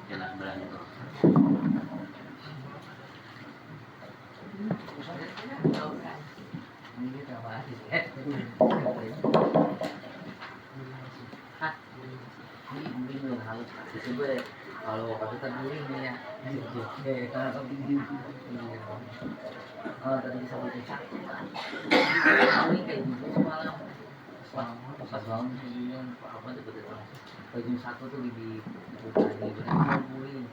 Jelas berani tuh. Ini apa sih? Ini belum halus. Itu gue kalau kata tadi ini ya. Kalau tadi bisa baca. Ini kayak gitu semalam. Pas bangun sendirian apa tuh betul. Jam 1 tuh di buka di ngomongin.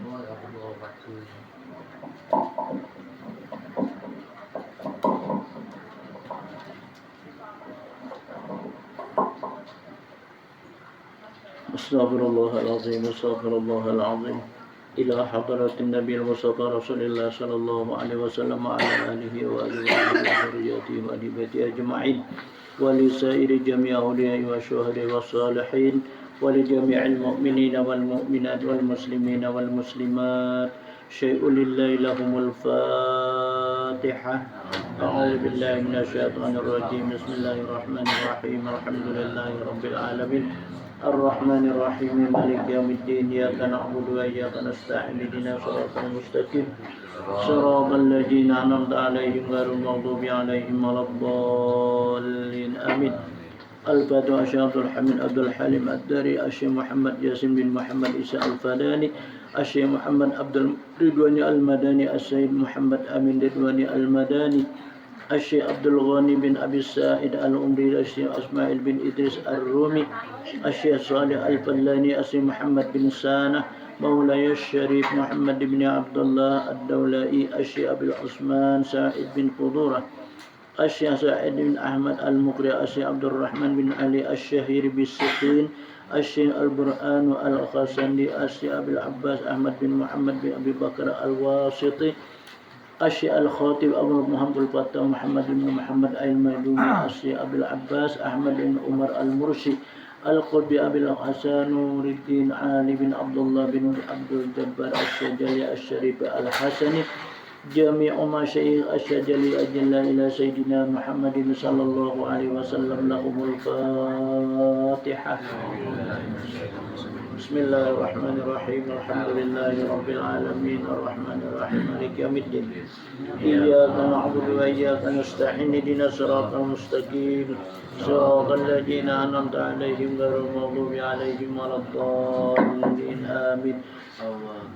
Oh, aku bawa obat tuh. Astaghfirullahaladzim, astaghfirullahaladzim. Ila hadratin Nabi al-Mustafa Rasulullah sallallahu alaihi wasallam wa ala alihi wa alihi wa ahli ajma'in wa li sa'iri jami' awliya'i wa syuhada'i wa salihin wa li jami'il mu'minina wal mu'minat wal muslimina wal muslimat syai'un lillahi lahumul fatihah. A'udzu billahi minasy syaithanir rajim. Bismillahirrahmanirrahim. Alhamdulillahi rabbil alamin. الرحمن الرحيم مالك يوم الدين إياك نعبد وإياك نستعين اهدنا الصراط المستقيم صراط الذين أنعمت عليهم غير المغضوب عليهم ولا الضالين آمين. الفاتحة الشيخ عبد الحميد عبد الحليم الداري الشيخ محمد ياسين بن محمد إسحاق الفداني الشيخ محمد عبد الرضواني المدني السيد محمد أمين رضواني المدني الشيخ عبد الغني بن أبي السائد الأمري الشيخ إسماعيل بن إدريس الرومي الشيخ صالح الفلاني الشيخ محمد بن سانة مولاي الشريف محمد بن عبد الله الدولائي الشيخ أبي العثمان سعيد بن فضورة الشيخ سعيد بن أحمد المقري الشيخ عبد الرحمن بن علي الشهير بالسقين الشيخ البرهان الخاسندي الشيخ أبي العباس أحمد بن محمد بن أبي بكر الواسطي الشيخ الخاطب أبو محمد الفتاح محمد بن محمد الميدوني الشيخ أبي العباس أحمد بن عمر المرشي القطبي أبي الحسن نور الدين علي بن عبد الله بن عبد الجبار الشجلي الشريف الحسني جميع مشايخ الشجلي أجل إلى سيدنا محمد صلى الله عليه وسلم لهم الفاتحة. بسم الله الرحمن الرحيم الحمد لله رب العالمين الرحمن الرحيم مالك يوم الدين إياك نعبد وإياك نستعين اهدنا الصراط المستقيم صراط الذين أنعمت عليهم غير المغضوب عليهم ولا الضالين آمين.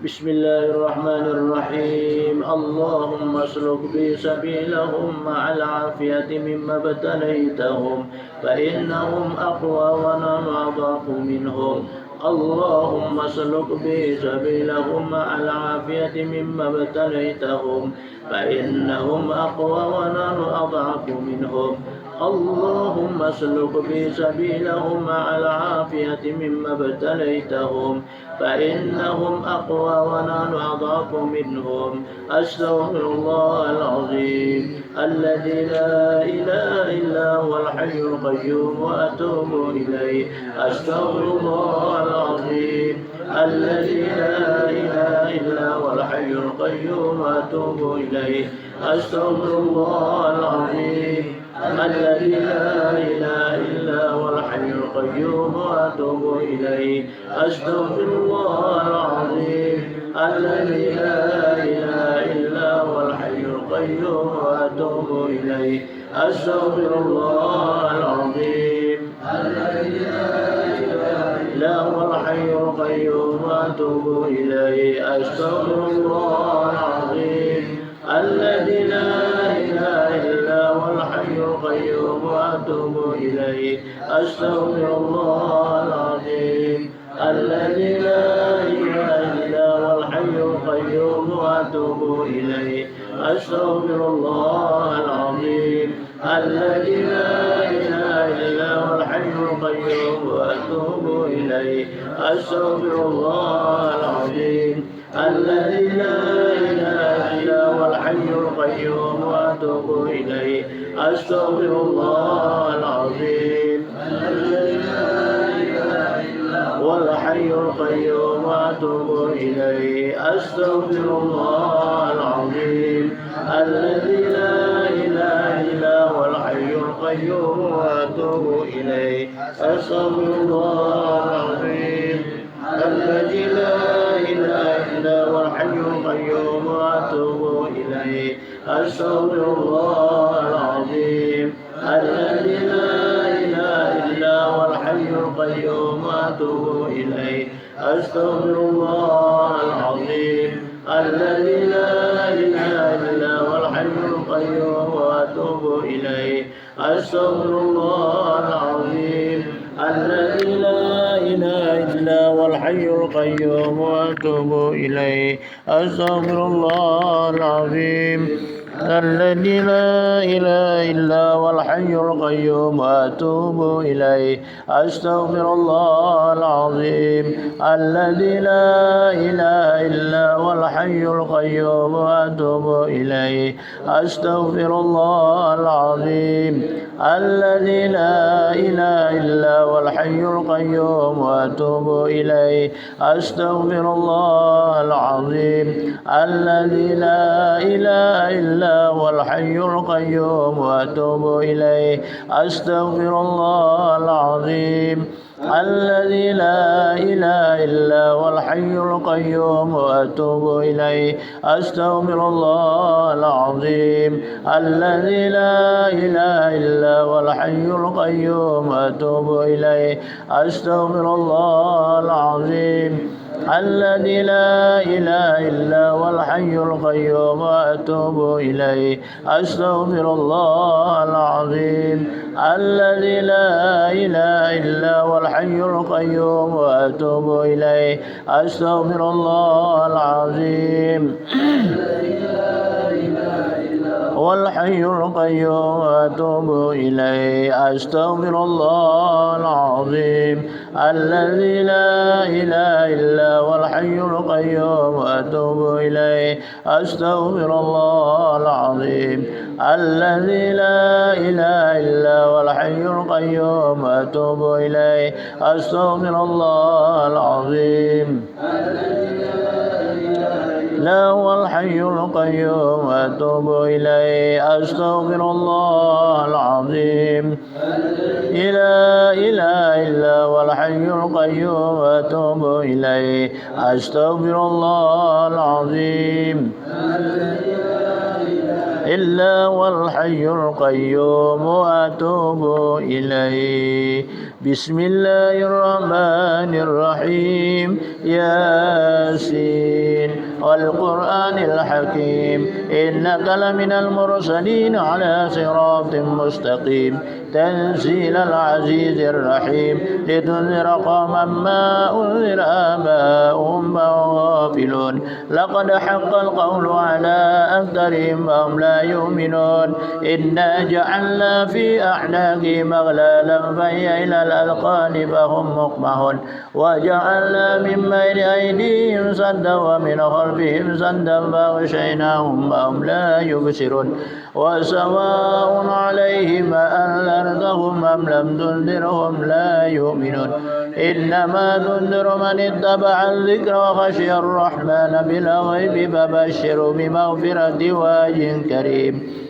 بسم الله الرحمن الرحيم اللهم اسلك بي سبيلهم مع العافية مما ابتليتهم فإنهم أقوى ونحن أضعف منهم اللهم اسلك بي سبيلهم مع العافية مما ابتليتهم فإنهم أقوى ونحن أضعف منهم اللهم اسلك بي سبيلهم مع العافية مما ابتليتهم فإنهم أقوى ونحن أضعف منهم أستغفر الله العظيم الذي لا إله إلا هو الحي القيوم وأتوب إليه أستغفر الله العظيم الذي لا إله إلا هو الحي القيوم وأتوب إليه أستغفر الله العظيم الذي لا إله إلا هو الحي القيوم وأتوب إليه أستغفر الله العظيم الذي لا إله إلا هو الحي القيوم وأتوب إليه أستغفر الله العظيم الذي لا إله إلا هو الحي القيوم وأتوب إليه أستغفر الله العظيم الذي لا إله إلا هو الحي القيوم وأتوب إليه أستغفر الله العظيم الذي لا إله إلا هو الحي القيوم وأتوب إليه أستغفر الله العظيم الذي لا إله إلا هو الحي القيوم وأتوب إليه أستغفر الله العظيم الذي لا إله إلا هو الحي القيوم وأتوب إليه أستغفر الله العظيم الذي لا إله إلا هو الحي القيوم وأتوب إليه أستغفر الله العظيم الذي لا إله إلا هو الحي القيوم وأتوب إليه أستغفر الله العظيم الذي لا أستغفر الله العظيم الذي لا إله إلا هو الحي القيوم وأتوب إليه أستغفر الله العظيم الذي لا إله إلا هو الحي القيوم وأتوب إليه أستغفر الله العظيم الذي لا إله إلا هو الحي القيوم وأتوب إليه أستغفر الله العظيم الذي لا إله إلا هو الحي القيوم وأتوب إليه أستغفر الله العظيم الذي لا إله إلا هو الحي القيوم وأتوب إليه أستغفر الله العظيم الذي لا إله إلا هو الحي القيوم وأتوب إليه أستغفر الله العظيم الذي لا إله إلا هو الحي القيوم وأتوب إليه أستغفر الله العظيم الذي لا إله إلا هو الحي القيوم وأتوب إليه أستغفر الله العظيم الذي لا إله إلا هو الحي القيوم وأتوب إليه أستغفر الله العظيم الذي لا إله إلا هو الحي القيوم وأتوب إليه أستغفر الله العظيم الذي لا إله إلا هو الحي القيوم وأتوب إليه أستغفر الله العظيم هو الحي القيوم وأتوب إليه أستغفر الله العظيم الذي لا إله إلا هو الحي القيوم وأتوب إليه أستغفر الله العظيم الذي لا إله إلا هو الحي القيوم وأتوب إليه أستغفر الله العظيم لا هو الحي القيوم وأتوب إليه أستغفر الله العظيم لا إله إلا هو الحي القيوم وأتوب إليه أستغفر الله العظيم إلا هو الحي القيوم وأتوب إليه بسم الله الرحمن الرحيم ياسين والقرآن الحكيم إنك لمن المرسلين على صراط مستقيم تنزيل العزيز الرحيم لتنذر قوما ما أنذر آباؤهم فهم غافلون لقد حق القول على أكثرهم فهم لا يؤمنون إنا جعلنا في أعناقهم أغلالا فهي إلى الأذقان فهم مقمحون وجعلنا من بين أيديهم سدا ومن خلفهم سدا فأغشيناهم فهم لا يبصرون وسواء عليهم أأنذرتهم أم لم تنذرهم لا يؤمنون إنما تنذر من اتبع الذكر وخشي الرحمن بالغيب فبشره بمغفرة وأجر كريم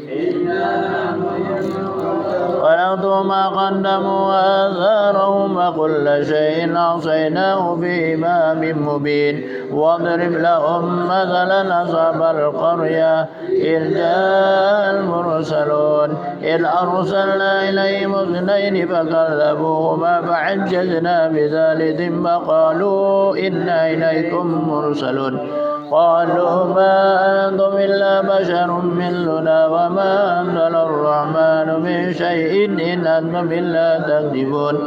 ونكتب ما قدموا وآثارهم وكل شيء أحصيناه في إمام مبين واضرب لهم مثلا أصحاب القرية إذ جاء المرسلون إذ أرسلنا إليهم اثنين فكذبوهما فعجزنا بثالث فقالوا إنا إليكم مرسلون قالوا ما أنتم إلا بشر مثلنا وما أنزل الرحمن من شيء إن أنتم إلا تكذبون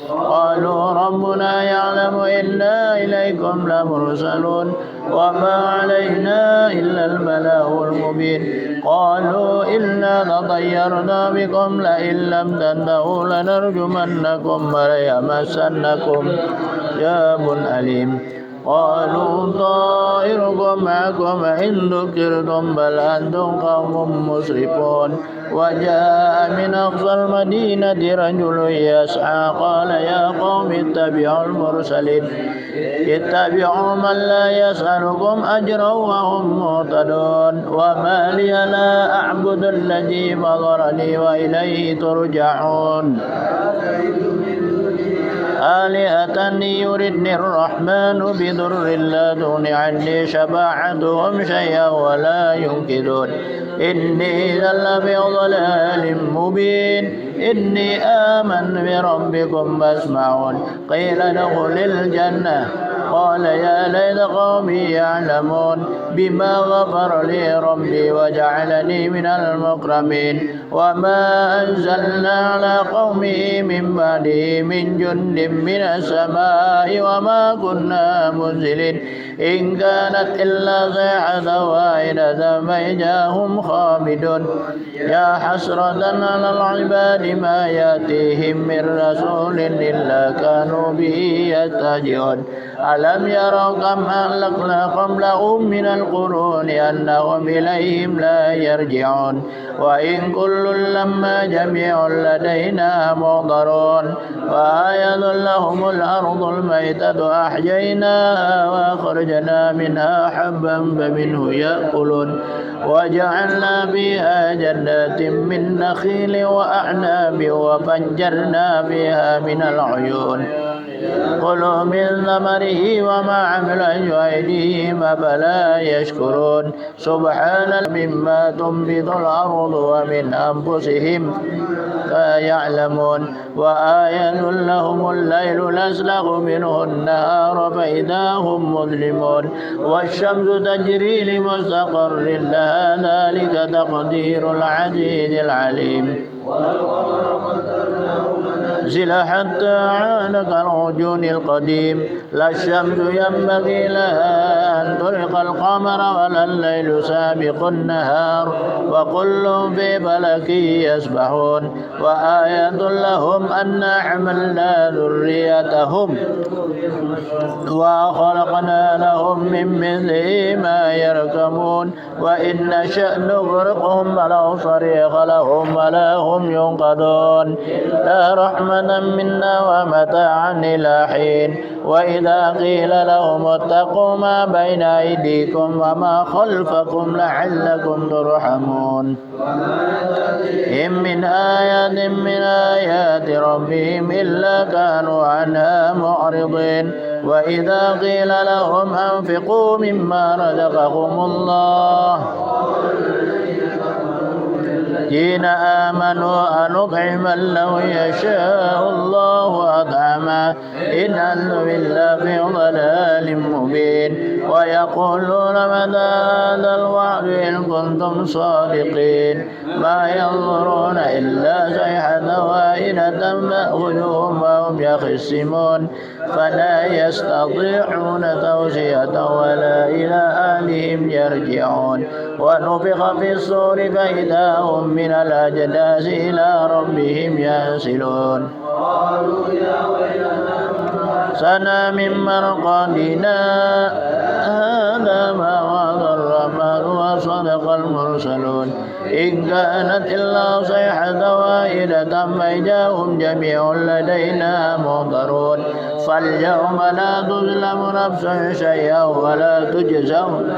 قالوا ربنا يعلم إنا إليكم لمرسلون وما علينا إلا البلاغ المبين قالوا إنا تطيرنا بكم لئن لم تنتهوا لنرجمنكم وليمسنكم عذاب أليم قالوا طائركم معكم إن ذكرتم بل أنتم قوم مسرفون وجاء من أقصى المدينة رجل يسعى قال يا قوم اتبعوا المرسلين اتبعوا من لا يسألكم أجرا وهم مهتدون وما لي لا أعبد الذي فطرني وإليه ترجعون آلهة يردني الرحمن بضر لا تغن عني شفاعتهم شيئا ولا ينقذون إني إذا لفي ضلال مبين إني آمن بربكم فاسمعون قيل ادخل الجنة قال يا ليت قومي يعلمون بما غفر لي ربي وجعلني من المكرمين وما أنزلنا على قومه من بعده من جند من السماء وما كنا منزلين إن كانت إلا صيحة واحدة فإذا هم خامدون يا حسرة على العباد ما يأتيهم من رسول إلا كانوا به يستهزئون ألم يروا كم أهلكنا قبلهم من القرون أنهم إليهم لا يرجعون وإن كل لما جميع لدينا محضرون وآية لهم الأرض الميتة أحييناها وأخرجنا منها حبا فمنه يأكلون وجعلنا فيها جنات من نخيل وأعناب وفجرنا فيها من العيون كلوا من ثمره وما عمل أيديهم أفلا يشكرون سبحان مما تنبت الأرض ومن أنفسهم لا يعلمون وآية لهم الليل نسلخ منه النهار فإذا هم مظلمون والشمس تجري لمستقر لها ذلك تقدير العزيز العليم زل حتى عانق الرجون القديم لا الشمس ينبغي لها أن ترق القمر ولا الليل سابق النهار وكل في فلك يسبحون وآية لهم أنا حملنا ذريتهم وخلقنا لهم من مثله ما يركبون وإن نشأ نغرقهم فلا صريخ لهم ولا هم ينقذون لا رحمة منا ومتاعا إلى حين وإذا قيل لهم اتقوا ما بين أيديكم وما خلفكم لعلكم ترحمون إن من آية من آيات ربهم إلا كانوا عنها معرضين وإذا قيل لهم أنفقوا مما رزقكم الله الذين آمنوا أن نطعم لو يشاء الله أطعما إن أنتم إلا في ضلال مبين ويقولون متى هذا الوعد إن كنتم صادقين ما ينظرون إلا صيحة واحدة تأخذهم وهم يخصمون فلا يستطيعون توصية ولا إلى أهلهم يرجعون ونفخ في الصور فإذا هم من الأجداث إلى ربهم ينسلون سنا من مرقدنا هذا ما وعد الرحمن وصدق المرسلون إن كانت إلا صيحة واحدة فإذا هم جميع لدينا محضرون فاليوم لا تظلم نفس شيئا ولا تجزون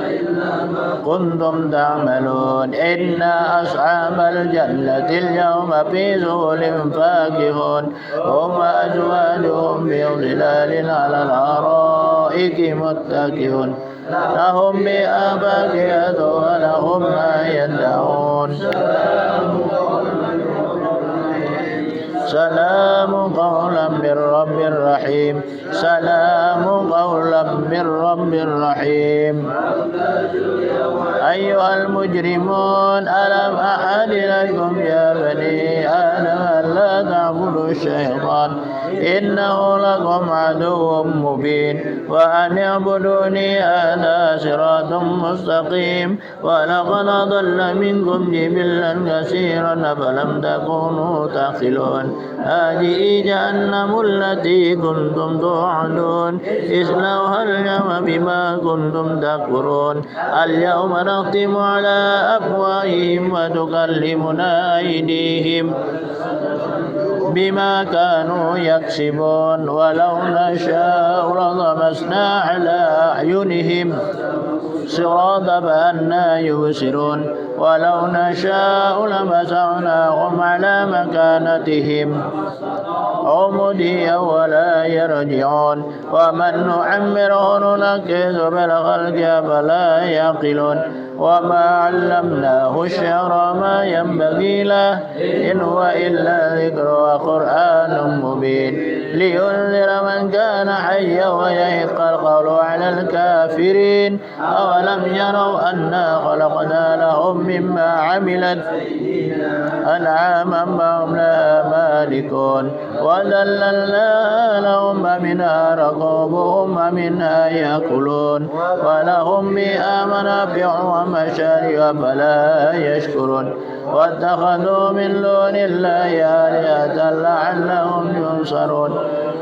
كنتم تعملون إن أصحاب الجنة اليوم في ذل فاكهون هم أزواجهم في ظلال على الأرائك متكئون لهم بها فاكهة ولهم ما يدعون سلام قولا من رب رحيم سلام قولا من رب رحيم أيها المجرمون ألم أعهد إليكم يا بني آدم لا تعبدوا الشيطان إنه لكم عدو مبين وأن اعبدوني هذا صراط مستقيم ولقد ضل منكم جبلا كثيرا فلم تكونوا تعقلون هذه جهنم التي كنتم توعدون اصلوها اليوم بما كنتم تكفرون اليوم نختم على أفواههم وتكلمنا أيديهم بما كانوا يكسبون ولو نشاء لطمسنا على أعينهم صراطا فأنى يبصرون ولو نشاء لمسخناهم على مكانتهم عمديا ولا يرجعون ومن نعمره ننكثه بالخلق أفلا يعقلون وما علمناه الشعر ما ينبغي له إن هو إلا ذكر وقرآن مبين لينذر من كان حيا ويحق القول على الكافرين أولم يروا أنا خلقنا لهم مما عملت أنعاما فهم لها مالكون وذللنا لهم فمنها ركوبهم ومنها يأكلون ولهم فيها منافع ومشارب فلا يشكرون واتخذوا من دون الله آلهة لعلهم ينصرون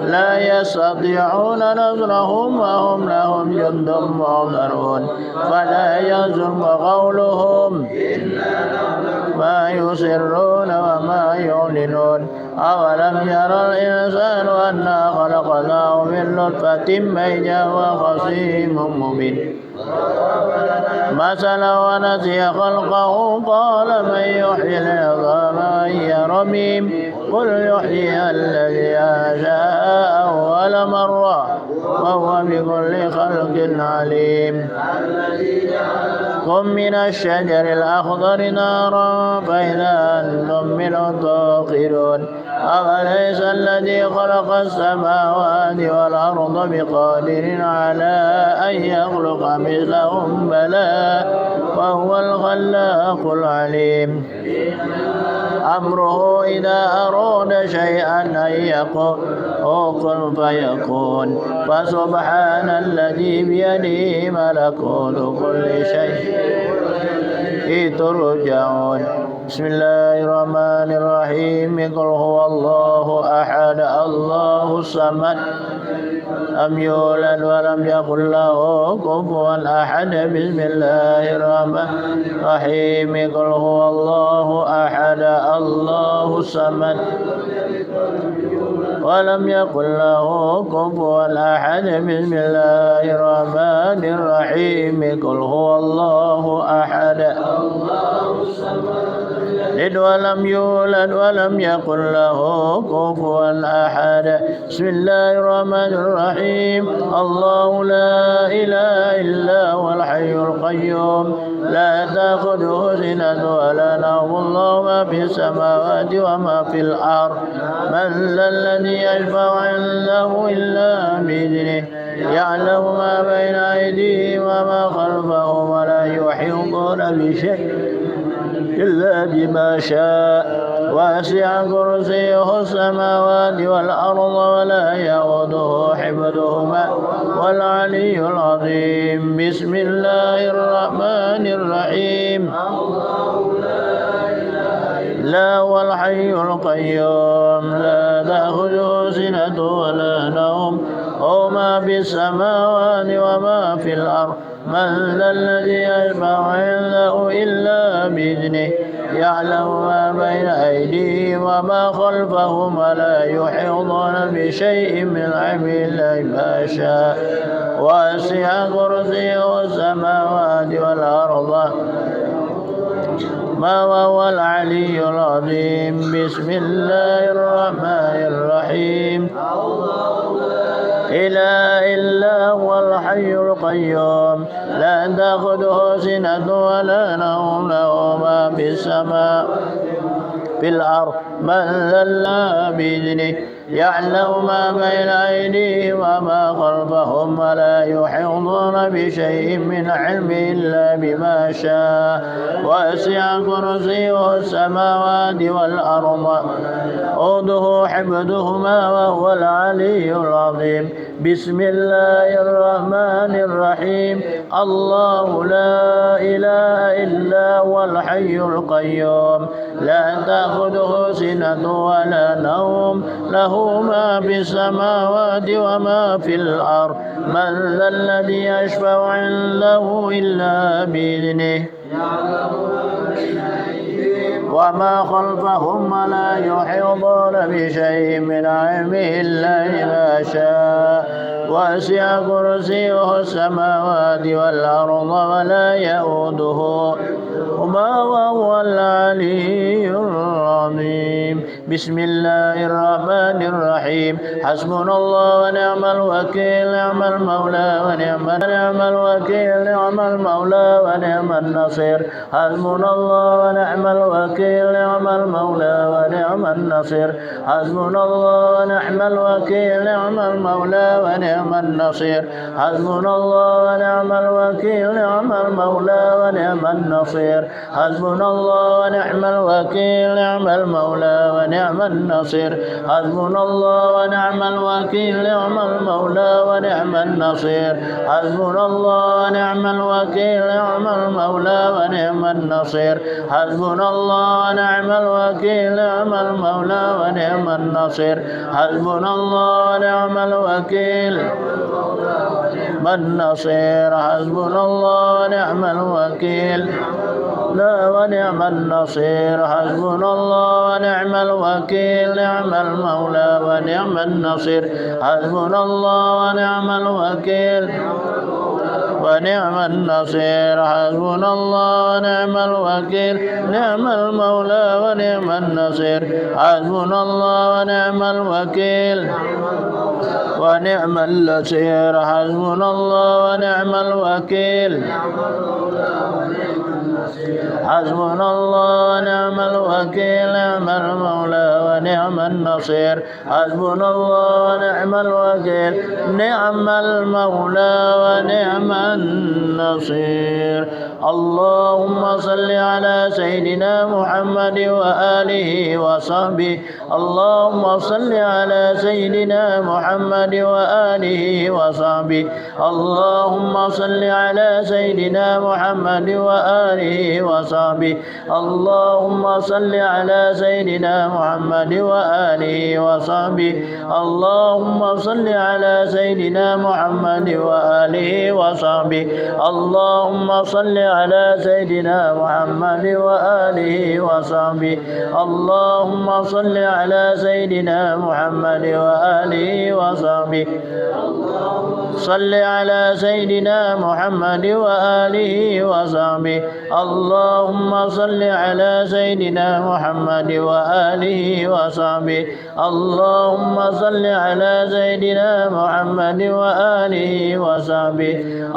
لا يستطيعون نصرهم وهم لهم جند محضرون فلا يحزنك قولهم ما يسرون وما يعلنون أولم يرى الإنسان أنا خلقناه من نطفة بيضاء وخصيم مبين مثلا ونسي خلقه قال من يحيي العظام وهي رميم قل يحييها الذي أنشأها أول مرة وهو بكل خلق عليم قم من الشجر الأخضر نارا فإذا أنتم منه توقدون أوليس الذي خلق السماوات والأرض بقادر على أن يخلق مثلهم بلى وهو الخلاق العليم أمره إذا أراد شيئا أن يقول كن فيكون فسبحان الذي بيده ملكوت كل شيء ترجعون بسم الله الرحمن الرحيم قل هو الله أحد الله الصمد لم يولد ولم يكن له كفوا أحد بسم الله الرحمن الرحيم قل هو الله أحد الله الصمد ولم يكن له كفوا أحد بسم الله الرحمن الرحيم قل هو الله أحد ولم يولد ولم يكن له كفوا أحد بسم الله الرحمن الرحيم الله لا إله إلا هو الحي القيوم لا تأخذه سنة ولا نوم الله ما في السماوات وما في الأرض من ذا الذي يشفع عنده إلا بإذنه يعلم ما بين أيديهم وما خلفهم ولا يحيطون بشيء إلا بما شاء واسع كرسيه السماوات والأرض ولا يؤوده حفظهما والعلي العظيم بسم الله الرحمن الرحيم لا هو الحي القيوم لا تأخذه سنة ولا نوم وما في السماوات وما في الأرض من ذا الذي يشفع عنده إلا بإذنه يعلم ما بين أيديهم وما خلفهم ولا يحيطون بشيء من علمه إلا ما شاء وسع كرسيه السماوات والأرض ما هو العلي العظيم بسم الله الرحمن الرحيم إله إلا هو الحي القيوم لا تأخذه سنة ولا نوم له ما في السماء في الأرض من ذا بإذنه يعلم ما بين أيديهم وما خلفهم ولا يحيطون بشيء من علمه إلا بما شاء وسع كرسيه السماوات والأرض عوده حفظهما وهو العلي العظيم بسم الله الرحمن الرحيم الله لا إله إلا هو الحي القيوم لا تأخذه سنة ولا نوم له ما في السماوات وما في الأرض من ذا الذي يشفع عنده إلا بإذنه يعلم ما بين أيديهم وما خلفهم ولا يحيطون بشيء من علمه إلا بما شاء وسع كرسيه السماوات والأرض ولا يئوده وهو العلي العظيم بسم الله الرحمن الرحيم حسبنا الله ونعم الوكيل نعم المولى ونعم الوكيل نعم المولى ونعم النصير حسبنا الله ونعم الوكيل نعم المولى ونعم النصير حسبنا الله ونعم الوكيل نعم المولى ونعم النصير حسبنا الله ونعم الوكيل نعم المولى ونعم النصير حسبنا الله ونعم الوكيل نعم المولى ونعم النصير حسبنا الله ونعم الوكيل نعم المولى ونعم النصير حسبنا الله ونعم الوكيل نعم المولى ونعم النصير حسبنا الله ونعم الوكيل نعم المولى ونعم النصير حسبنا الله ونعم الوكيل النصير حسبنا الله ونعم الوكيل لا ونعم النصير حسبنا الله ونعم الوكيل نعم المولى ونعم النصير حسبنا الله ونعم الوكيل ونعم النصير حسبنا الله ونعم الوكيل نعم المولى ونعم النصير حسبنا الله ونعم الوكيل ونعم النصير حسبنا الله ونعم الوكيل حسبنا الله ونعم الوكيل نعم المولى ونعم النصير حسبنا الله ونعم الوكيل نعم المولى ونعم النصير اللهم صل على سيدنا محمد وآله وصحبه اللهم صل على سيدنا محمد وآله وصحبه اللهم صل على سيدنا محمد وآله وصحبه اللهم صل على سيدنا محمد وآله وصحبه اللهم صل على سيدنا محمد وآله وصحبه اللهم صل على سيدنا محمد وآله وصحبه اللهم صل على سيدنا محمد وآله وصحبه صل على سيدنا محمد وآله وصحبه اللهم صل على سيدنا محمد وآله وصحبه اللهم صل على سيدنا محمد وآله وصحبه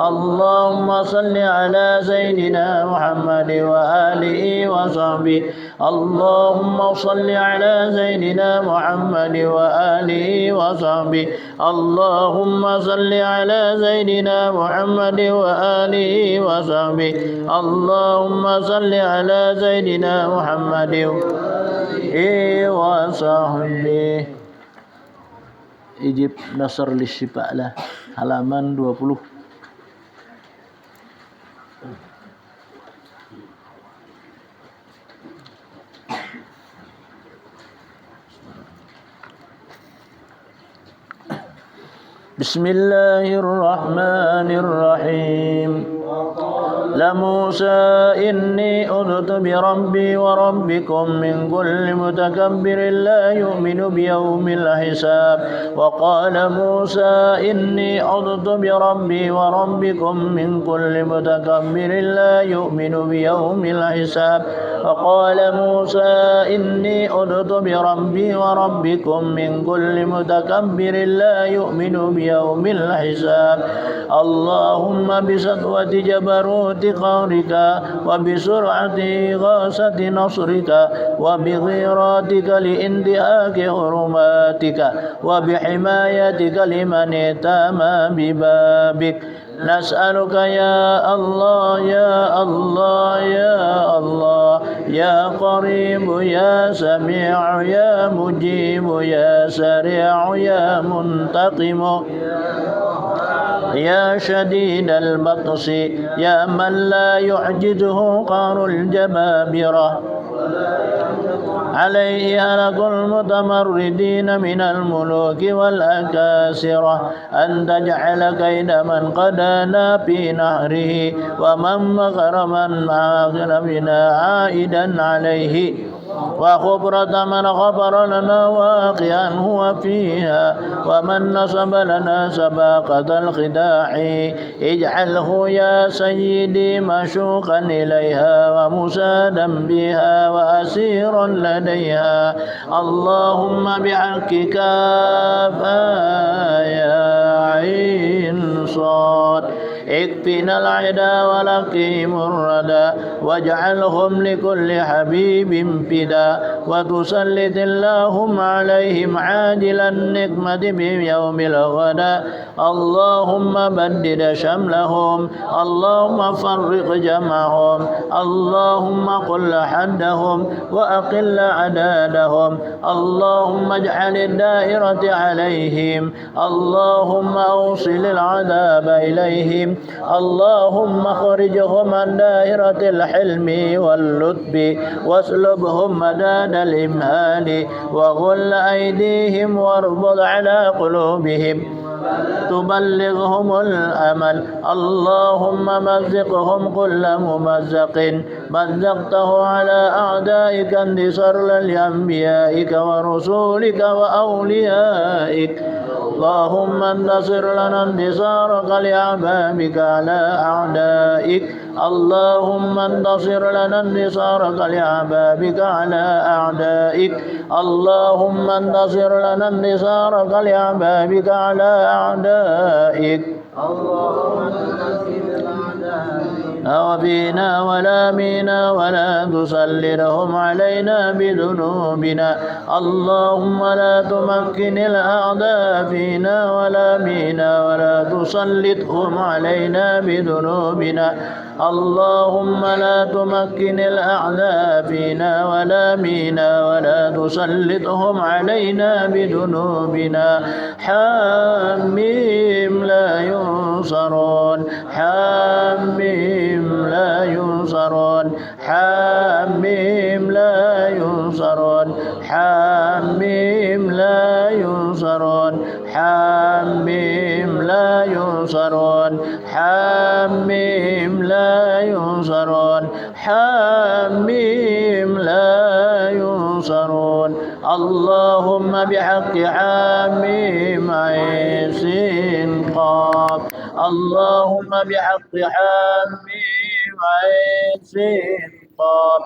اللهم صل على سيدنا محمد وآله وصحبه اللهم صل على سيدنا محمد وآله وصحبه اللهم صل على سيدنا محمد وآله وصحبه اللهم صل على سيدنا محمد وصحبه Ijib Nasr Lishifa'lah halaman 20. بسم الله الرحمن الرحيم لموسى إني أذت بربي وربكم من كل متكبر لا يؤمن بيوم الحساب وقال موسى إني أذت بربي وربكم من كل متكبر لا يؤمن بيوم الحساب وقال موسى إني أذت بربي وربكم من كل متكبر لا يؤمن بيوم الحساب اللهم بسطوة جبروت قهرك وبسرعة غاصة نصرك وبغيراتك لانتهاك حرماتك وبحمايتك لمن ائتمى ببابك نسألك يا الله يا الله يا الله يا قريب يا سميع يا مجيب يا سريع يا منتقم يا شديد البطش يا من لا يعجزه قهر الجبابرة عليه هلك المتمردين من الملوك والأكاسرة أن تجعل كيد من قدانا في نهره ومن مكر من آخر بنا عائدا عليه وخبرة من غفر لنا واقعا هو فيها ومن نصب لنا سباقة الخداع اجعله يا سيدي مشوقا إليها ومسادا بها وأسيرا لديها اللهم بحقك يا عين صاد اكفنا العدا ولقيم الردى واجعلهم لكل حبيب فدا وتسلط اللهم عليهم عاجل النقمة بيوم الغدا اللهم بدد شملهم اللهم فرق جمعهم اللهم قل حدهم وأقل عدادهم اللهم اجعل الدائرة عليهم اللهم أوصل العذاب إليهم اللهم اخرجهم عن دائرة الحلم واللطف واسلبهم مداد الإمهال وغل أيديهم واربط على قلوبهم تبلغهم الأمل اللهم مزقهم كل ممزق مزقته على أعدائك انتصر لأنبيائك ورسولك وأوليائك اللهم انتصر لنا انتصارك لأحبابك على أعدائك اللهم انتصر لنا انتصارك لأحبابك على أعدائك اللهم انتصر لنا انتصارك لأحبابك على أعدائك وفينا ولا مينا ولا تسلطهم علينا بذنوبنا اللهم لا تمكن الأعداء فينا ولا مينا ولا تسلطهم علينا بذنوبنا اللهم لا تمكن الأعداء فينا ولا مينا ولا تسلطهم علينا بذنوبنا حاميم لا ينصرون حاميم لا ينصرون حاميم لا ينصرون حاميم لا ينصرون حاميم لا ينصرون حاميم لا ينصرون حاميم لا ينصرون اللهم بحق حاميم عين سين قاف اللهم بحق حاميم عين سين قاف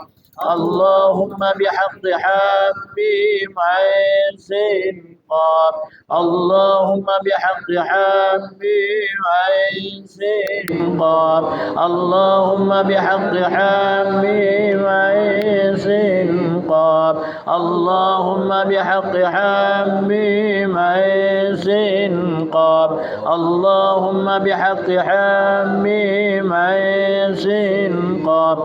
اللهم بحق حاميم عين سين قاف اللهم بحق حاميم عين سين قاف اللهم بحق حاميم عين سين قاف اللهم بحق حاميم عين سين قاف اللهم بحق حاميم عين سين قاف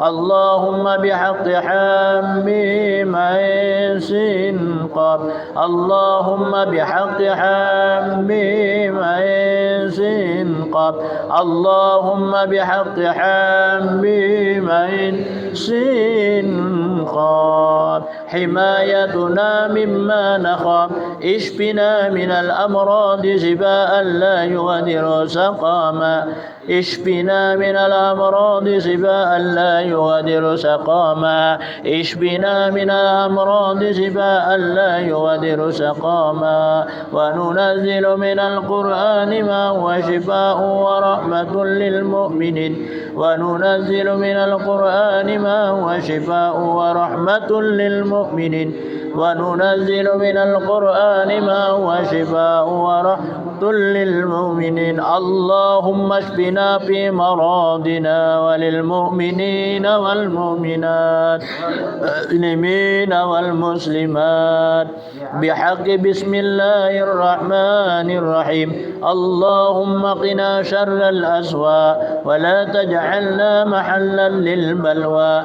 اللهم بحق حاميم عين سين قاف اللهم بحق حاميم عين سين قاف اللهم بحق حاميم عين سين قاف حمايتنا مما نخاف اشفنا من الأمراض شفاء لا يغادر سقاما اشفنا من الأمراض شفاء لا يغادر سقاما اشفنا من الأمراض شفاء لا يغادر سقاما وننزل من القرآن ما هو شفاء ورحمة للمؤمنين وننزل من القرآن ما هو شفاء ورحمة للمؤمنين وننزل من القرآن ما هو شفاء ورحمة للمؤمنين اللهم اشفنا في مرضنا وللمؤمنين والمؤمنات والمسلمين والمسلمات بحق بسم الله الرحمن الرحيم اللهم قنا شر الأسواء ولا تجعلنا محلا للبلوى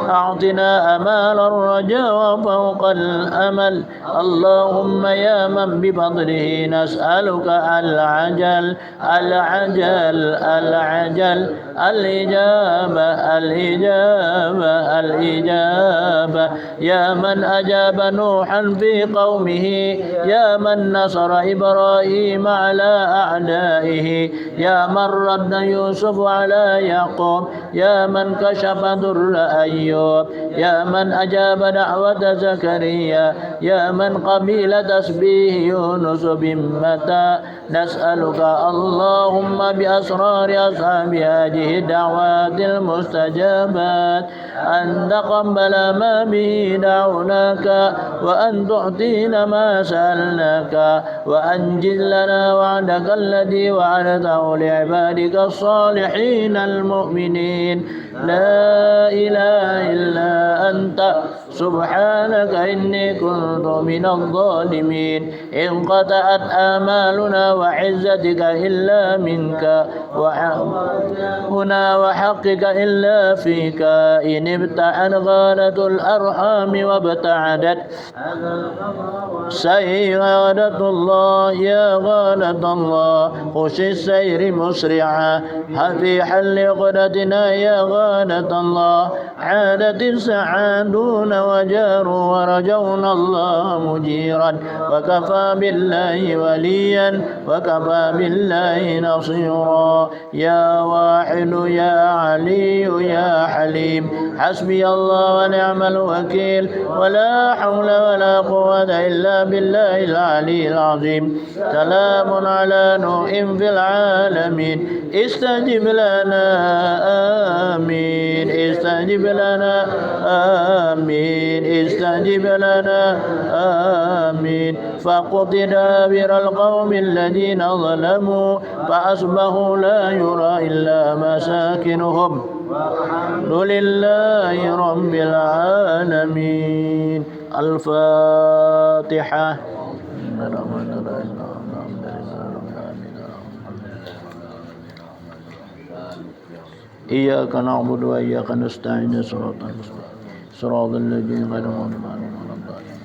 أعطنا أمال الرجاء وفوق الأمل اللهم يا من بفضله نسألك العجل العجل العجل الإجابة الإجابة الإجابة يا من أجاب نوحا في قومه يا من نصر إبراهيم على أعدائه يا من رد يوسف على يعقوب يا من كشف ضر أيوب يا من أجاب دعوة زكريا يا من قبل تسبيح يونس بمتى نسألك اللهم بأسرار أصحاب هذه الدعوات المستجابات أن تقبل ما به دعوناك وأن تعطينا ما سألناك وأنجز لنا وعدك الذي وعدته لعبادك الصالحين المؤمنين لا إله إلا أنت سبحانك إني كنت من الظالمين انقطعت آمالنا وعزتك إلا منك وحقنا وحقك إلا فيك إن ابتعد غالة الأرحام وابتعدت سيغادة الله يا غالة الله خش السير مسرعا في حل عقدتنا يا غالة الله عادت السعادون وجاروا ورجونا الله مجيرا وكفى بالله وليا وكفى بالله نصيرا يا واحد يا علي يا حليم حسبي الله ونعم الوكيل ولا حول ولا قوة إلا بالله العلي العظيم سلام على نوح في العالمين استجب لنا آمين استجب لنا آمين استجب لنا آمين فقد دابر القوم الذين ظلموا فأصبحوا لا يرى إلا مساكنهم الحمد لله رب العالمين الفاتحة إياك نعبد وإياك نستعين صراط الذين غير المغضوب عليهم ولا الضالين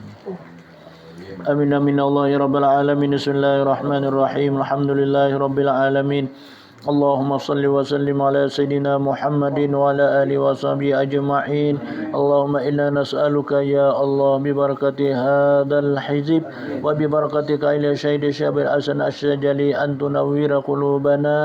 آمين من الله رب العالمين بسم الله الرحمن الرحيم الحمد لله رب العالمين اللهم صل وسلم على سيدنا محمد وعلى آله وصحبه أجمعين اللهم إنا نسألك يا الله ببركة هذا الحزب وببركتك إلى شهيد الشاب الحسن الشجلي أن تنوّر قلوبنا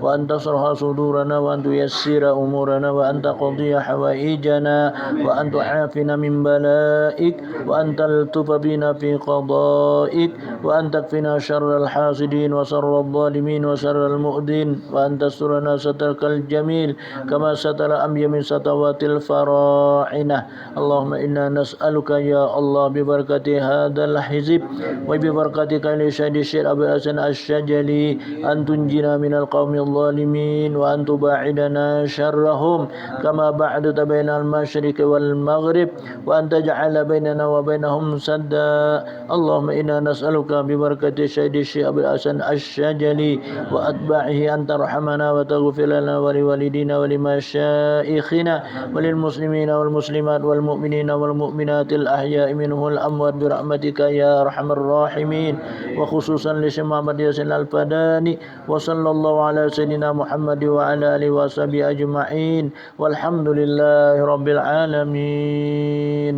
وأن تصرح صدورنا وأن تيسر أمورنا وأن تقضي حوائجنا وأن تعافنا من بلائك وأن تلطف بنا في قضائك وأن تكفنا شر الحاسدين وشر الظالمين وشر المؤذين وأن تسترنا سترك الجميل كما ستر أمي من ستوات الفراعنة اللهم إنا نسألك يا الله ببركة هذا الحزب وببركتك لشهد الشيخ أبي الحسن الشجلي أن تنجينا من القوم الظالمين وأن تباعدنا شرهم كما بعدت بين المشرق والمغرب وأن تجعل بيننا وبينهم سدا اللهم إنا نسألك ببركة شهد الشيخ أبي الحسن الشجلي وأتباعه أن ترحمنا وتغفر لنا ولوالدينا ولمشائخنا وللمسلمين والمسلمات والمؤمنين والمؤمنات الأحياء منهم الأموات برحمتك يا أرحم الراحمين وخصوصا لشيخ محمد ياسين الفداني وصلى الله على سيدنا محمد وعلى آله وصحبه أجمعين والحمد لله رب العالمين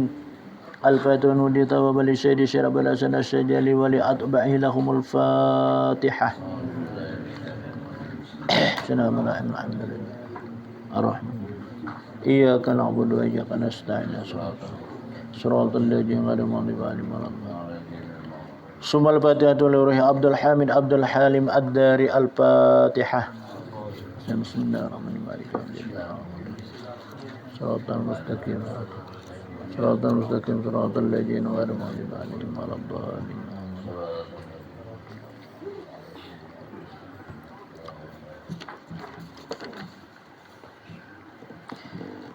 الفاتحة وديت وبلشيد شرب الحسن الشجلي ولأتبعه لهم الفاتحة سلام عليكم الحمد لله الرحمن إياك نعبد وإياك نستعين صراط الذين غير المغضوب عليهم ولا الضالين ثم الفاتحة لروح عبد الحامد عبد الحليم الداري الفاتحة بسم الله الرحمن الرحيم صراط المستقيم صراط المستقيم صراط الذين غير المغضوب عليهم ولا الضالين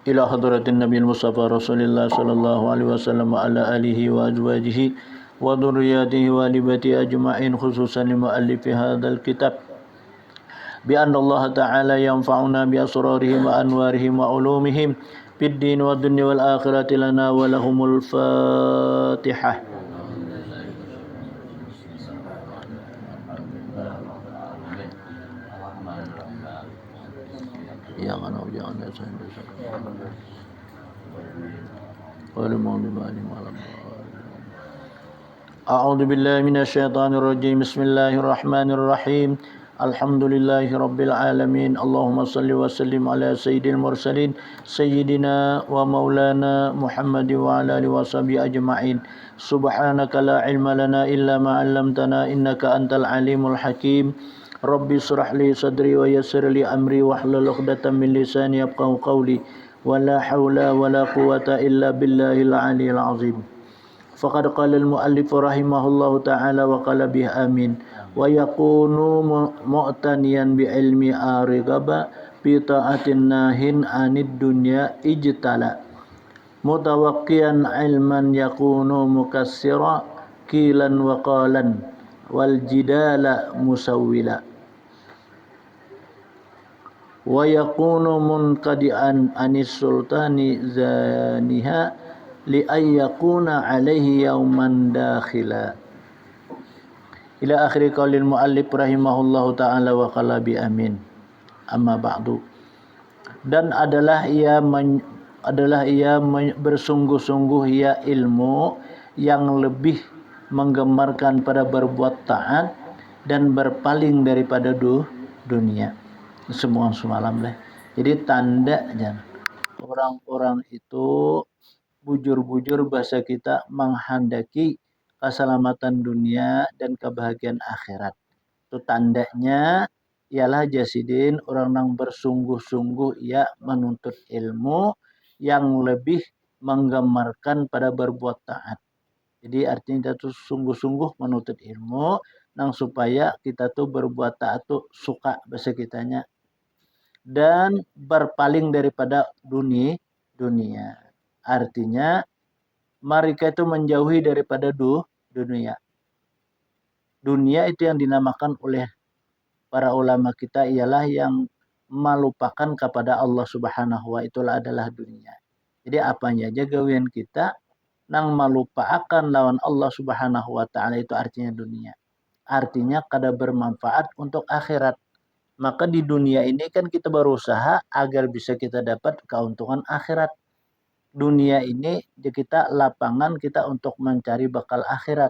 إلى حضرة النبي المصطفى رسول الله صلى الله عليه وسلم وعلى آله وأزواجه وذرياته وآل بيته أجمعين خصوصا لمؤلف هذا الكتاب بأن الله تعالى ينفعنا بأسرارهم وأنوارهم وعلومهم في الدين والدنيا والآخرة لنا ولهم الفاتحة. أعوذ بالله من الشيطان الرجيم. بسم الله الرحمن الرحيم. الحمد لله رب العالمين. اللهم صل وسلم على سيد المرسلين سيدنا ومولانا محمد وعلى آله وصحبه أجمعين. سبحانك لا علم لنا إلا ما علمتنا إنك أنت العليم الحكيم. ربي اشرح لي صدري ويسر لي أمري واحلل عقدة من لساني يفقهوا قولي ولا حول ولا قوة إلا بالله العلي العظيم. فقد قال المؤلف رحمه الله تعالى وقال به آمين. ويكون مؤتنيا بعلم آرغب بطاعة ناهٍ عن الدنيا اجتلى متوقيا علما يكون مكسرا كيلا وقالا والجدال مسولا ويكون منقدعا عن السلطان زانها لأن يكون عليه يوما داخلا ila akhir qaulil muallif rahimahullahu taala wa qala bi amin. Amma ba'du. Dan adalah ia bersungguh-sungguh ia ilmu yang lebih menggemarkan pada berbuat taat dan berpaling daripada dunia. Semua semalam lah. Jadi tandanya orang-orang itu bujur-bujur bahasa kita menghendaki keselamatan dunia dan kebahagiaan akhirat. Itu tandanya ialah jasidin orang yang bersungguh-sungguh ia menuntut ilmu yang lebih menggemarkan pada berbuat taat. Jadi artinya kita tuh sungguh-sungguh menuntut ilmu nang supaya kita tuh berbuat taat tuh suka bahasa kitanya dan berpaling daripada dunia. Artinya mereka itu menjauhi daripada dunia. Dunia itu yang dinamakan oleh para ulama kita ialah yang melupakan kepada Allah Subhanahu wa itulah adalah dunia. Jadi apanya aja gawian kita nang melupakan lawan Allah Subhanahu wa taala itu artinya dunia. Artinya kada bermanfaat untuk akhirat. Maka di dunia ini kan kita berusaha agar bisa kita dapat keuntungan akhirat. Dunia ini kita lapangan kita untuk mencari bekal akhirat.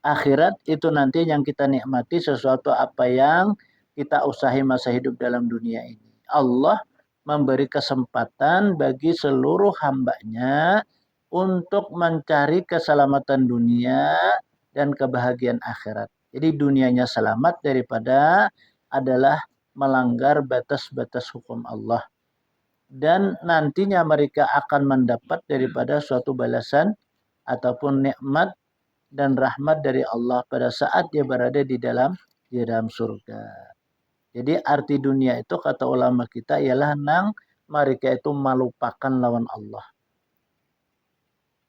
Akhirat itu nanti yang kita nikmati sesuatu apa yang kita usahi masa hidup dalam dunia ini. Allah memberi kesempatan bagi seluruh hambanya untuk mencari keselamatan dunia dan kebahagiaan akhirat. Jadi dunianya selamat daripada adalah melanggar batas-batas hukum Allah. Dan nantinya mereka akan mendapat daripada suatu balasan ataupun nikmat dan rahmat dari Allah pada saat dia berada di dalam surga. Jadi arti dunia itu kata ulama kita ialah nang mereka itu melupakan lawan Allah.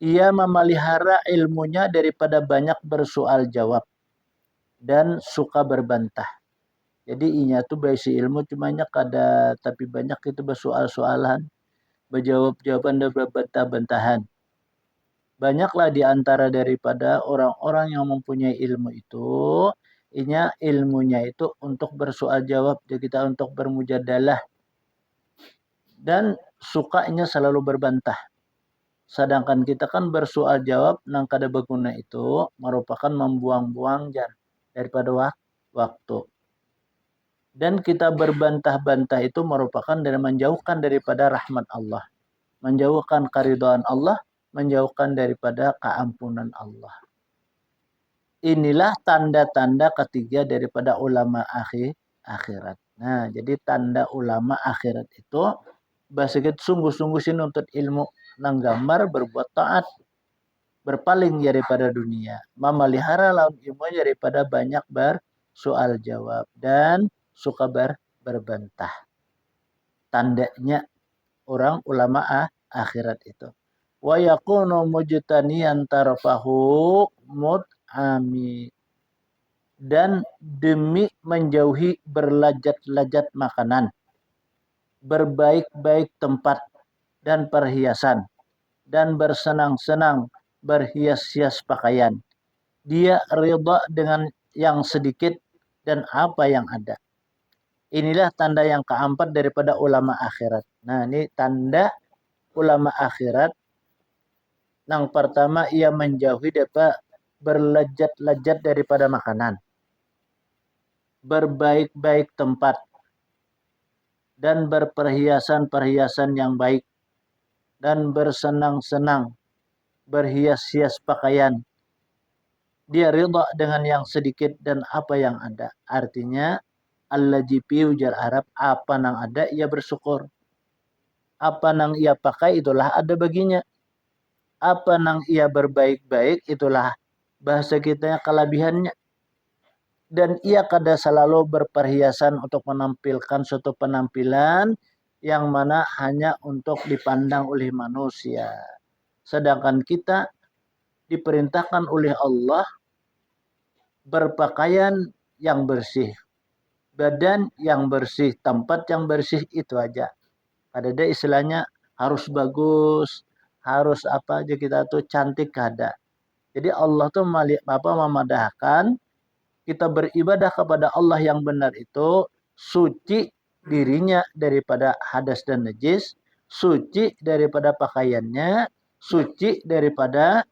Ia memelihara ilmunya daripada banyak bersoal jawab dan suka berbantah. Jadi inya tuh berisi ilmu cumanya kada tapi banyak itu bersoal-soalan, berjawab-jawaban dan berbantah-bantahan. Banyaklah di antara daripada orang-orang yang mempunyai ilmu itu, inya ilmunya itu untuk bersoal jawab, jadi kita untuk bermujadalah. Dan sukanya selalu berbantah. Sedangkan kita kan bersoal jawab nang kada berguna itu merupakan membuang-buang daripada waktu. Dan kita berbantah-bantah itu merupakan dari menjauhkan daripada rahmat Allah. Menjauhkan keridhaan Allah, menjauhkan daripada keampunan Allah. Inilah tanda-tanda ketiga daripada ulama akhirat. Nah, jadi tanda ulama akhirat itu bahasa kita sungguh-sungguh sih nuntut ilmu nang gambar berbuat taat, berpaling daripada dunia, memelihara lawan ilmu daripada banyak bersoal jawab dan suka berbantah. Tandanya orang ulama akhirat itu. Wa yakunu mujtaniyan tarfahu mut'ami dan demi menjauhi berlajat-lajat makanan, berbaik-baik tempat dan perhiasan, dan bersenang-senang berhias-hias pakaian. Dia ridha dengan yang sedikit dan apa yang ada. Inilah tanda yang keempat daripada ulama akhirat. Nah, ini tanda ulama akhirat. Yang pertama, ia menjauhi daripada berlejat-lejat daripada makanan, berbaik-baik tempat, dan berperhiasan-perhiasan yang baik, dan bersenang-senang berhias-hias pakaian. Dia ridha dengan yang sedikit dan apa yang ada. Artinya, allazi fi ujar Arab, apa nang ada ia bersyukur. Apa nang ia pakai itulah ada baginya. Apa nang ia berbaik-baik itulah bahasa kitanya kelebihannya. Dan ia kada selalu berperhiasan untuk menampilkan suatu penampilan yang mana hanya untuk dipandang oleh manusia. Sedangkan kita diperintahkan oleh Allah berpakaian yang bersih, badan yang bersih, tempat yang bersih, itu aja. Ada istilahnya harus bagus, harus apa aja kita tuh cantik kada. Jadi Allah tuh memadahkan kita beribadah kepada Allah yang benar itu suci dirinya daripada hadas dan najis, suci daripada pakaiannya, suci daripada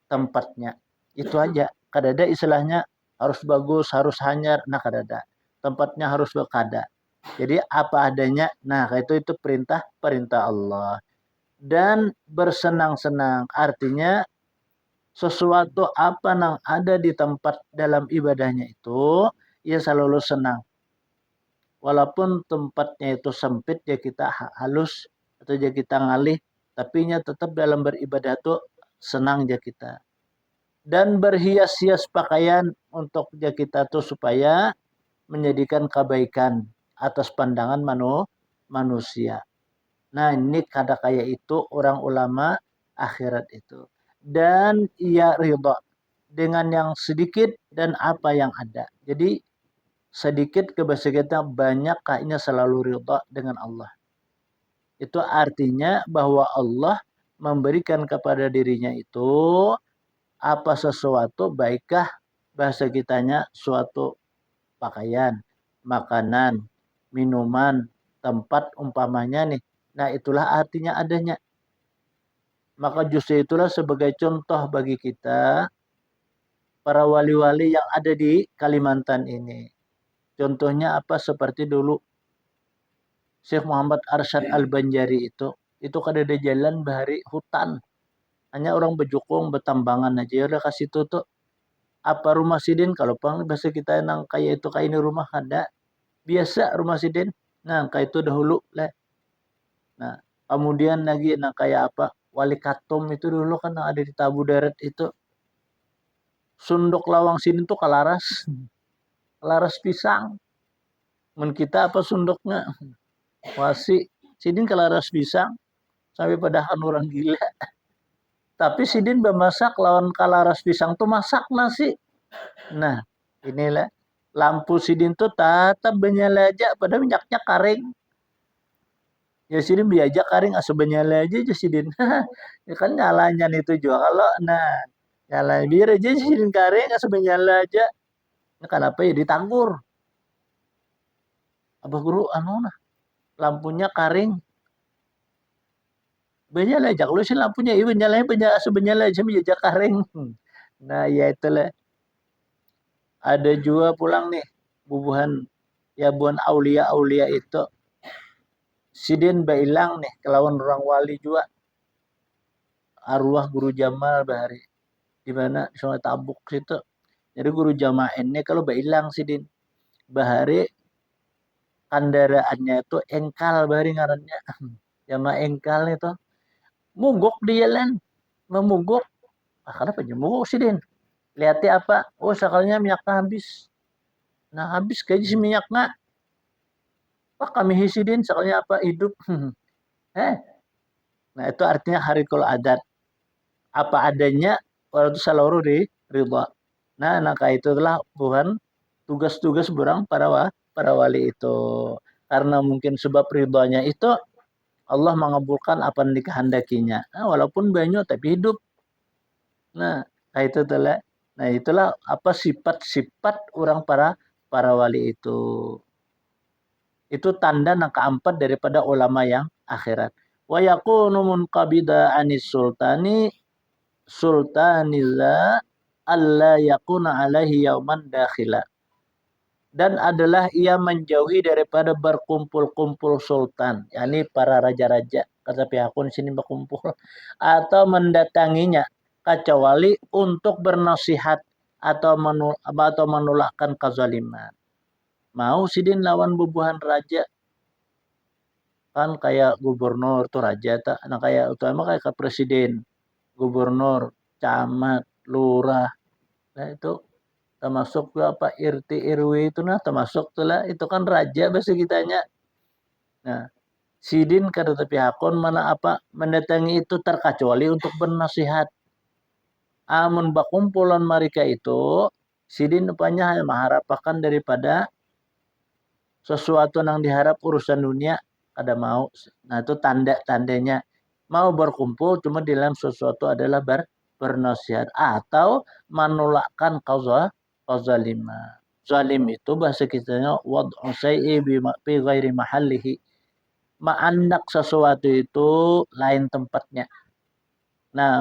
tempatnya. Itu aja. Kadada istilahnya harus bagus, harus hanyar, nah kadada. Tempatnya harus berkada. Jadi apa adanya, nah itu perintah Allah. Dan bersenang-senang, artinya sesuatu apa yang ada di tempat dalam ibadahnya itu, ia selalu senang. Walaupun tempatnya itu sempit, ya kita halus atau ya kita ngalih, tapi nya tetap dalam beribadah itu senang ya kita. Dan berhias-hias pakaian untuk ya kita tuh supaya menjadikan kebaikan atas pandangan manusia. Nah, ini kada kaya itu orang ulama akhirat itu. Dan ia ridha dengan yang sedikit dan apa yang ada. Jadi sedikit kebahagiaan, banyak kayaknya selalu ridha dengan Allah. Itu artinya bahwa Allah memberikan kepada dirinya itu apa sesuatu, baikkah bahasa kitanya suatu pakaian, makanan, minuman, tempat umpamanya nih. Nah, itulah artinya adanya. Maka justru itulah sebagai contoh bagi kita para wali-wali yang ada di Kalimantan ini. Contohnya apa? Seperti dulu Syekh Muhammad Arsyad Al-Banjari itu kada ada jalan bahari hutan. Hanya orang bejukung betambangan aja, ya udah kasih tutup. Apa rumah sidin, kalau pang bahasa kita nang kayak itu kayak ini rumah ada. Biasa rumah sidin. Nah, kayak itu dahulu lah. Nah, kemudian lagi nah kayak apa? Wali Katum itu dulu kan ada di Tabu Darat itu. Sunduk lawang sini tuh kalaras. Kalaras pisang. Men kita apa sunduknya? Wasi. Sidin kalaras pisang. Sampai padahan orang gila. Tapi sidin bemasak lawan kalaras pisang tuh masak nasi. Nah, inilah lampu sidin tuh tetap menyala aja pada minyaknya karing. Ya sidin biajak karing asup menyala aja sidin. Ya kan nyalanya itu juga kalau nah nyala biar aja sidin karing asup menyala aja. Nah, kenapa ya ditanggur? Abah guru anu nah lampunya karing. Menyala aja kalau sih lampunya iya menyala asup menyala aja biajak karing. Nah, ya itulah. Ada juga pulang nih bubuhan ya buan aulia itu sidin bailang nih kelawan orang wali juga arwah guru Jamal bahari di mana di Sungai Tabuk situ. Jadi guru Jamal ini kalau bailang sidin bahari kendaraannya itu engkal bahari ngarannya. Jama engkal itu mogok di jalan memogok. Kenapa aja mogok sidin? Lihatnya apa? Oh, sakalnya minyaknya habis. Nah, habis kayak si minyaknya. Pak kami hisidin sakalnya apa? Hidup. Nah, itu artinya harikul adat. Apa adanya, orang itu selalu ridha. Nah, maka itulah bukan tugas-tugas berang para wali itu. Karena mungkin sebab ridhonya itu Allah mengabulkan apa yang dikehendakinya. Nah, walaupun banyak tapi hidup. Nah, itu telah. Nah, itulah apa sifat-sifat orang para wali itu. Itu tanda yang keempat daripada ulama yang akhirat. Wa yakunu munqabida anis sultani sultanillah alla yakuna alaihi yauman dakhila. Dan adalah ia menjauhi daripada berkumpul-kumpul sultan, yakni para raja-raja, kata pihakun sini berkumpul, atau mendatanginya, kecuali untuk bernasihat atau menolakkan kezaliman. Mau sidin lawan bubuhan raja, kan kayak gubernur tuh raja tak, nah kayak utama kayak ke presiden, gubernur, camat, lurah, nah itu termasuk apa RT RW itu nah termasuk tuh lah itu kan raja bahasa kitanya. Nah, sidin kata tapi hakon mana apa mendatangi itu terkecuali untuk bernasihat. Amun bakumpulan mereka itu sidin rupanya hanya mengharapkan daripada sesuatu yang diharap urusan dunia ada mau. Nah, itu tanda-tandanya mau berkumpul cuma dalam sesuatu adalah bernasihat atau menolakkan kauzalima. Zalim itu bahasa kitanya wad'u syai'i bi ghairi mahallihi. Ma'andak sesuatu itu lain tempatnya. Nah,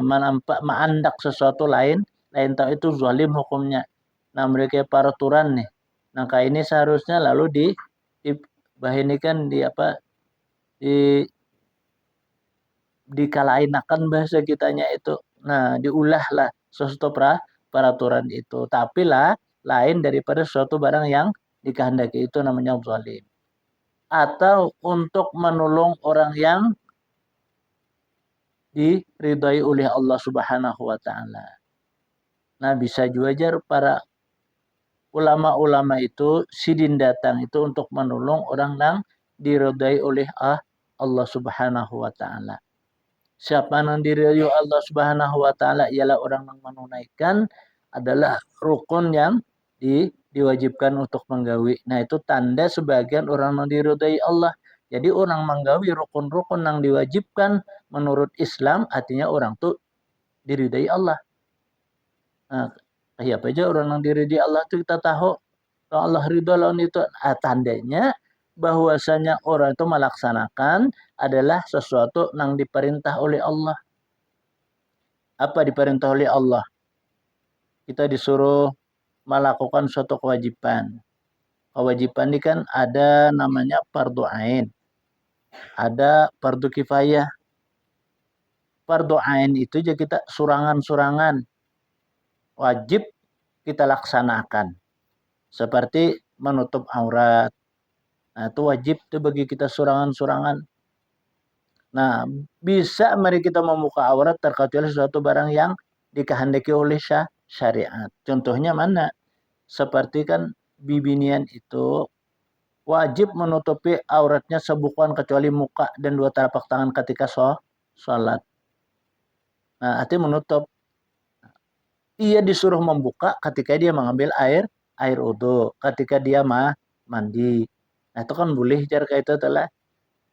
ma'andak sesuatu lain tahu itu zalim hukumnya. Nah, mereka peraturan nih. Nah, kayak ini seharusnya lalu bahinikan di apa di dikalainakan bahasa kitanya itu. Nah, diulahlah sesuatu peraturan itu. Tapi lah lain daripada suatu barang yang dikehendaki itu namanya zalim. Atau untuk menolong orang yang diridhai oleh Allah Subhanahu wa taala. Nah, bisa juga para ulama-ulama itu sidin datang itu untuk menolong orang yang diridhai oleh Allah Subhanahu wa taala. Siapa yang diridhai Allah Subhanahu wa taala ialah orang yang menunaikan adalah rukun yang diwajibkan untuk menggawi. Nah, itu tanda sebagian orang yang diridhai Allah. Jadi orang menggawi rukun-rukun yang diwajibkan menurut Islam artinya orang tuh diridhai Allah. Nah, apa aja orang yang diridhai Allah itu kita tahu. Kalau Allah ridho lawan itu tandanya bahwasanya orang itu melaksanakan adalah sesuatu yang diperintah oleh Allah. Apa diperintah oleh Allah? Kita disuruh melakukan suatu kewajiban. Kewajiban ini kan ada namanya fardu ain. Ada fardu kifayah. Fardu ain itu aja kita surangan-surangan. Wajib kita laksanakan. Seperti menutup aurat. Nah, itu wajib itu bagi kita surangan-surangan. Nah, bisa mari kita membuka aurat terkecuali sesuatu barang yang dikehendaki oleh syariat. Contohnya mana? Seperti kan bibinian itu wajib menutupi auratnya sebukan kecuali muka dan dua telapak tangan ketika sholat. Nah, artinya menutup. Ia disuruh membuka ketika dia mengambil air wudhu, ketika dia mandi. Nah, itu kan boleh cara itu telah.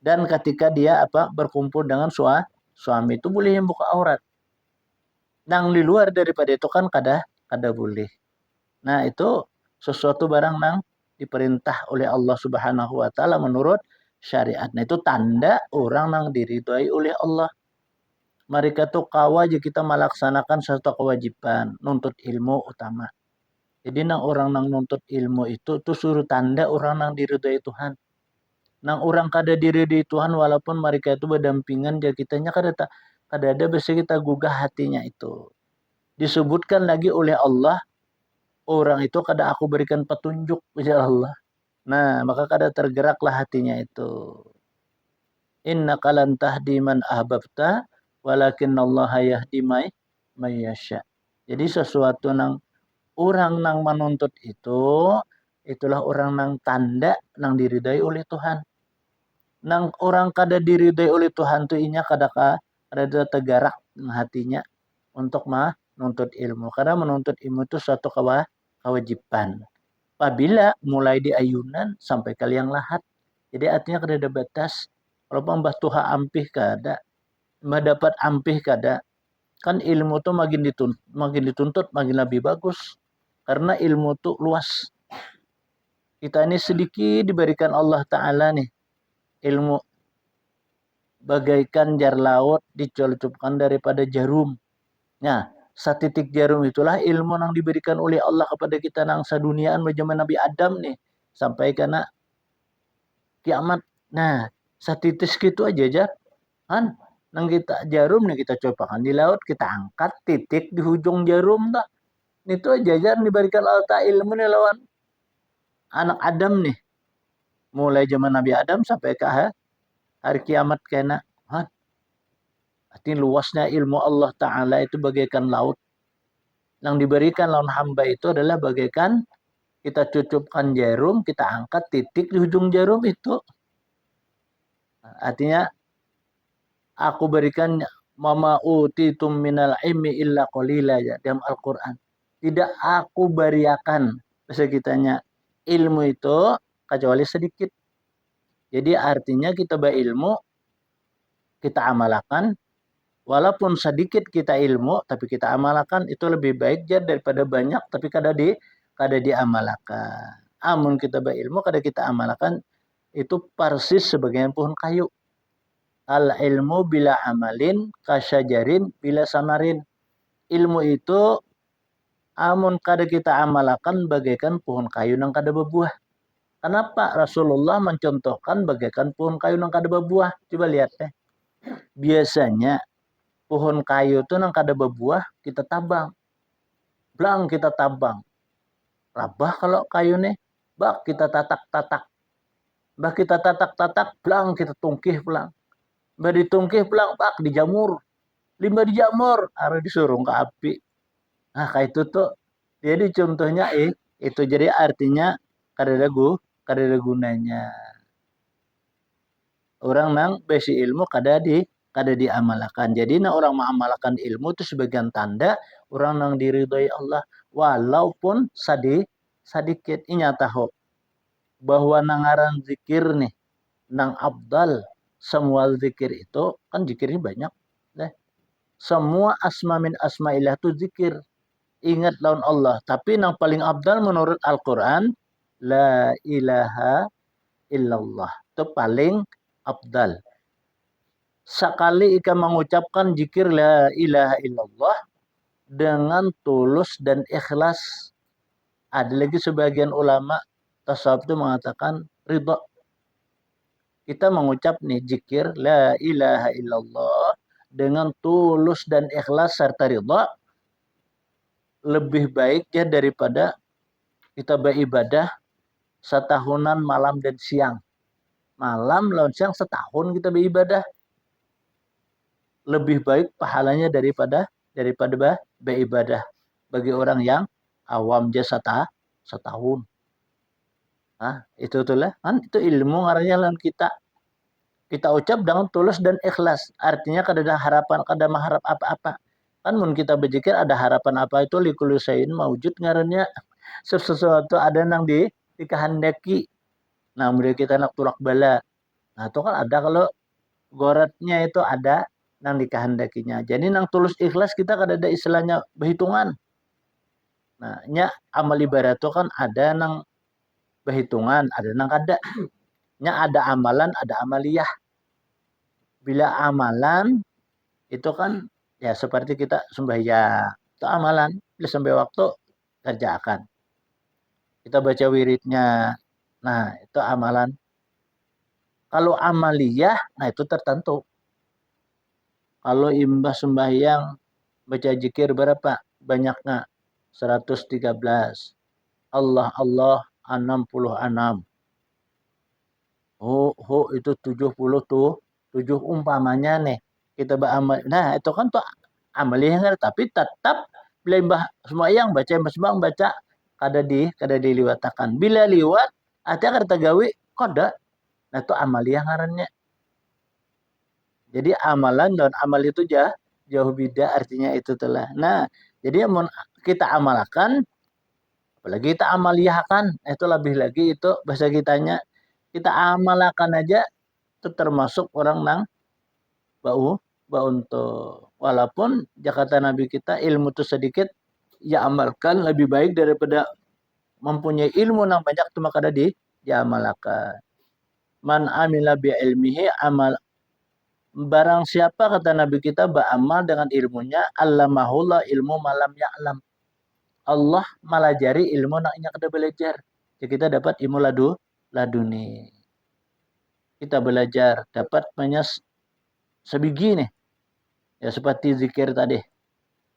Dan ketika dia berkumpul dengan suami itu boleh membuka aurat. Yang di luar daripada itu kan kada boleh. Nah, itu sesuatu barang yang diperintah oleh Allah Subhanahu wa taala menurut syariat. Nah, itu tanda orang yang diridhai oleh Allah. Mereka tuh aja kita melaksanakan satu kewajiban, nuntut ilmu utama. Jadi nang orang nang nuntut ilmu itu tuh suruh tanda orang nang diridhai Tuhan. Nang orang kada diridhai Tuhan walaupun mereka itu berdampingan dia kitanya kada ada bisa kita gugah hatinya itu. Disebutkan lagi oleh Allah orang itu kada aku berikan petunjuk ya Allah. Nah, maka kada tergeraklah hatinya itu. Innaka lan tahdi man ahbabta walakin Allah yahdi may yasha. Jadi sesuatu nang orang nang menuntut itu itulah orang nang tanda nang diridai oleh Tuhan. Nang orang kada diridai oleh Tuhan tu inya kada tergerak hatinya untuk menuntut ilmu. Karena menuntut ilmu itu suatu kewajiban. Apabila mulai di ayunan sampai ke liang lahat. Jadi artinya kada ada batas. Kalau mbah tuha ampih kada, mbah dapat ampih kada, kan ilmu tuh makin dituntut makin lebih bagus. Karena ilmu tuh luas. Kita ini sedikit diberikan Allah Ta'ala nih ilmu. Bagaikan jar laut dicelupkan daripada jarum. Nah, satitik jarum itulah ilmu yang diberikan oleh Allah kepada kita nang saduniaan zaman Nabi Adam nih. Sampai kena kiamat. Nah, satitis gitu aja. Kan, nang kita jarum nih kita cobakan di laut, kita angkat titik di ujung jarum dah. Itu aja diberikan Allah Ta'ala ilmu nih lawan anak Adam nih. Mulai zaman Nabi Adam sampai ke hari kiamat kena. Artinya luasnya ilmu Allah Ta'ala itu bagaikan laut. Yang diberikan lawan hamba itu adalah bagaikan kita cucupkan jarum, kita angkat titik di ujung jarum itu. Artinya aku berikan mama utitum minal ilmi illa qalila ya dalam Al-Quran. Tidak aku beriakan sekitanya ilmu itu kecuali sedikit. Jadi artinya kita berilmu, kita amalkan, walaupun sedikit kita ilmu, tapi kita amalkan itu lebih baik daripada banyak, tapi kada diamalkan. Amun kita berilmu, kada kita amalkan, itu persis sebagai pohon kayu. Al ilmu bila amalin, kasyajarin bila samarin. Ilmu itu amun kada kita amalkan bagaikan pohon kayu yang kada berbuah. Kenapa Rasulullah mencontohkan bagaikan pohon kayu yang kada berbuah? Coba lihat deh. Biasanya pohon kayu itu nang kada berbuah kita tabang. Belang kita tabang. Rabah kalau kayu nih, bak kita tatak-tatak. Bak kita tatak-tatak, belang kita tungkih belang. Bak ditungkih belang, bak dijamur. Limba dijamur, harus disuruh ke api. Nah kayak itu tuh. Jadi contohnya itu jadi artinya kada ada gunanya. Orang nang besi ilmu kada diamalkan. Jadi nah orang mengamalkan ilmu itu sebagian tanda orang nang diridhoi Allah walaupun sedikit. Inya tahu bahwa nangaran zikir nih nang abdal semua zikir itu kan zikirnya banyak. Semua asma min asma'illah itu zikir. Ingat lawan Allah. Tapi yang paling abdal menurut Al-Quran, la ilaha illallah. Itu paling abdal. Sekali ika mengucapkan zikir la ilaha illallah dengan tulus dan ikhlas. Ada lagi sebagian ulama tasawuf itu mengatakan ridha. Kita mengucap nih zikir la ilaha illallah dengan tulus dan ikhlas serta ridha lebih baik ya daripada kita beribadah setahunan malam dan siang. Malam lawan siang setahun kita beribadah. Lebih baik pahalanya daripada beribadah bagi orang yang awam aja setahun. Itu itulah kan itu ilmu ngarannya lawan kita ucap dengan tulus dan ikhlas. Artinya kada ada harapan, kada mengharap apa-apa. Kan mun kita berzikir ada harapan apa itu likulli syai'in maujud ngarannya. Sesuatu ada nang dikehendaki. Nah, kemudian kita nak tulak bala. Nah, itu kan ada kalau goratnya itu ada nang dikehendakinya. Jadi nang tulus ikhlas kita kada ada istilahnya berhitungan. Nah, nya amal ibadah itu kan ada nang berhitungan, ada nang kada. Nya ada amalan, ada amaliyah. Bila amalan itu kan ya seperti kita sembahyang. Itu amalan. Bila sampai waktu kerjakan. Kita baca wiridnya. Nah, itu amalan. Kalau amaliyah, nah itu tertentu. Kalau imbah sembahyang baca zikir berapa? Banyaknya 113. Allah Allah 66. Itu 70 tuh. 7 umpamanya nih. Kita beramal. Nah, itu kan tuh amaliyah tapi tetap bila imbah sembahyang baca kada diliwatakan. Bila liwat artinya kada tagawi kada. Nah, itu amaliyah ngarannya. Jadi amalan dan amal itu jauh beda artinya itu telah. Nah, jadi kita amalkan Apalagi kita amaliyahkan, itu lebih lagi itu bahasa kitanya kita amalkan aja itu termasuk orang nang bau bau untuk walaupun Jakarta Nabi kita ilmu itu sedikit ya amalkan lebih baik daripada mempunyai ilmu nang banyak itu maka ada diamalkan. Man amila bi ilmihi amal barang siapa kata Nabi kita beramal dengan ilmunya allamahullah ilmu malam ya'lam. Allah malajari ilmu naknya kada belajar. Jadi kita dapat ilmu laduni. Kita belajar dapat sebiji nih. Ya seperti zikir tadi.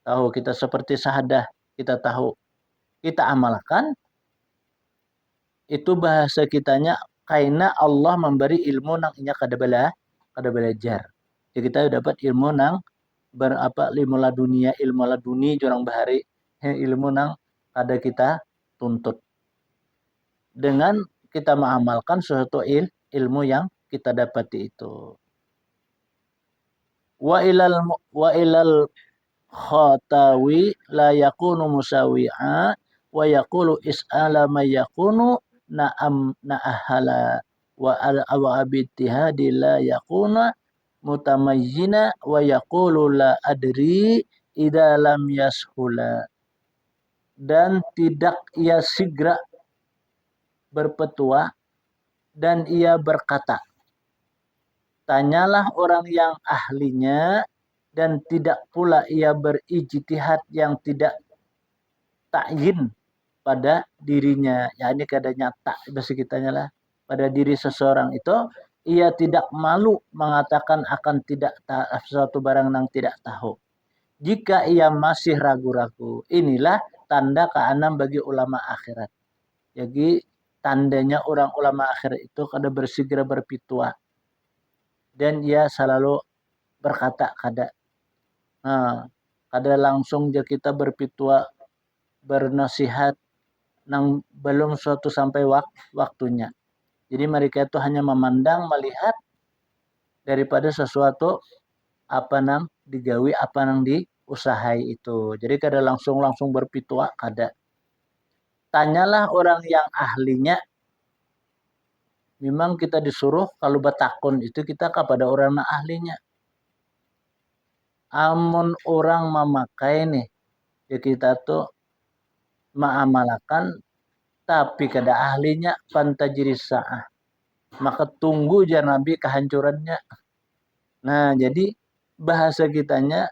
Tahu kita seperti syahadah, kita tahu. Kita amalkan itu bahasa kitanya karena Allah memberi ilmu nang inya kada belajar. Jadi kita dapat ilmu nang ilmu laduni jorang bahari ilmu nang kada kita tuntut. Dengan kita mengamalkan suatu ilmu yang kita dapati itu. Wa ilal khatawi la yakunu musawi'a wa yaqulu is'ala ma yakunu na'ahala wa al-awabittihadi la yakuna mutamayyina wa yaqulu la adri idza lam yashula dan tidak ia segera berpetua dan ia berkata tanyalah orang yang ahlinya dan tidak pula ia berijtihad yang tidak ta'yin pada dirinya. Ya ini kada nyata bahasa kitanya lah. Pada diri seseorang itu ia tidak malu mengatakan akan tidak suatu barang yang tidak tahu. Jika ia masih ragu-ragu, inilah tanda keenam bagi ulama akhirat. Jadi tandanya orang ulama akhirat itu kada bersegera berpitua. Dan ia selalu berkata kada langsung je kita berpitua bernasihat nang belum suatu sampai waktunya. Jadi mereka itu hanya memandang melihat daripada sesuatu apa nang digawi apa nang diusahai itu. Jadi kada langsung berpitua kada. Tanyalah orang yang ahlinya. Memang kita disuruh kalau batakon itu kita kepada orang yang ahlinya. Amun orang memakai nih, ya kita tuh mengamalkan tapi kada ahlinya pantajris sa'ah. Maka tunggu aja Nabi kehancurannya. Nah, jadi bahasa kitanya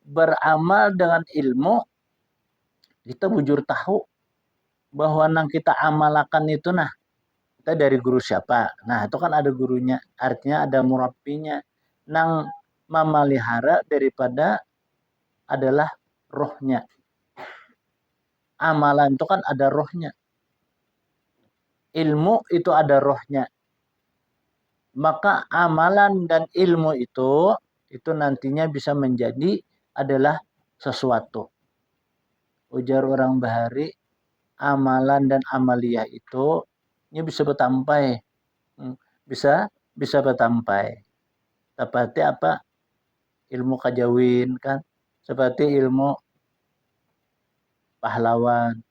beramal dengan ilmu kita bujur tahu bahwa nang kita amalkan itu nah kita dari guru siapa. Nah, itu kan ada gurunya. Artinya ada murabbinya. Nang memelihara daripada adalah rohnya. Amalan itu kan ada rohnya. Ilmu itu ada rohnya. Maka amalan dan ilmu itu nantinya bisa menjadi adalah sesuatu. Ujar orang bahari, amalan dan amaliyah itu ini bisa bertampai. Bisa bertampai. Seperti apa? Ilmu kajawin kan. Seperti ilmu pahlawan.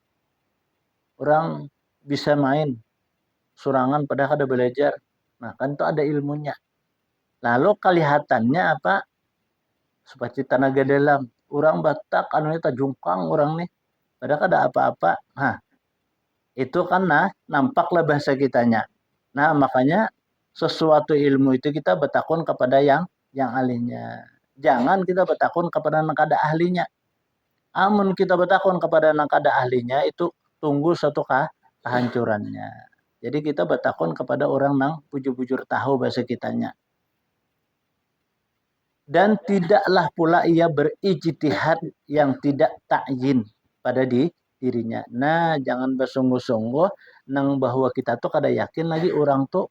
Orang bisa main surangan padahal ada belajar. Nah kan itu ada ilmunya. Lalu kelihatannya apa? Seperti tenaga dalam. Orang Batak, anu ini tajungkang orang nih. Padahal ada apa-apa. Nah itu kan nampaklah bahasa kitanya. Nah makanya sesuatu ilmu itu kita bertakun kepada yang ahlinya. Jangan kita bertakun kepada yang kada ahlinya. Amun kita bertakun kepada yang kada ahlinya itu tunggu suatu kehancurannya. Jadi kita bertakun kepada orang yang bujur-bujur tahu bahasa kitanya. Dan tidaklah pula ia berijtihad yang tidak ta'yin pada dirinya. Nah, jangan bersungguh-sungguh nang bahwa kita tuh kada yakin lagi orang tuh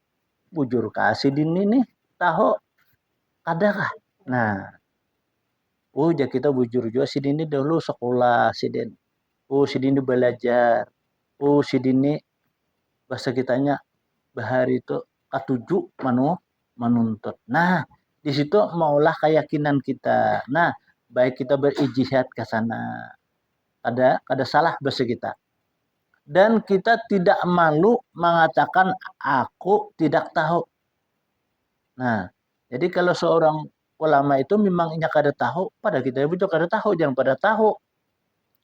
bujur kasih dini nih tahu kada kah? Nah, jadi kita bujur juga si dini dulu sekolah si dini. Si dini belajar. Si dini bahasa kitanya bahari itu katuju menuntut. Nah, di situ maulah keyakinan kita. Nah, baik kita berijtihad ke sana. Ada salah bahasa kita. dan kita tidak malu mengatakan aku tidak tahu. Nah, jadi kalau seorang ulama itu memang inya kada tahu, pada kita itu kada tahu, jangan pada tahu.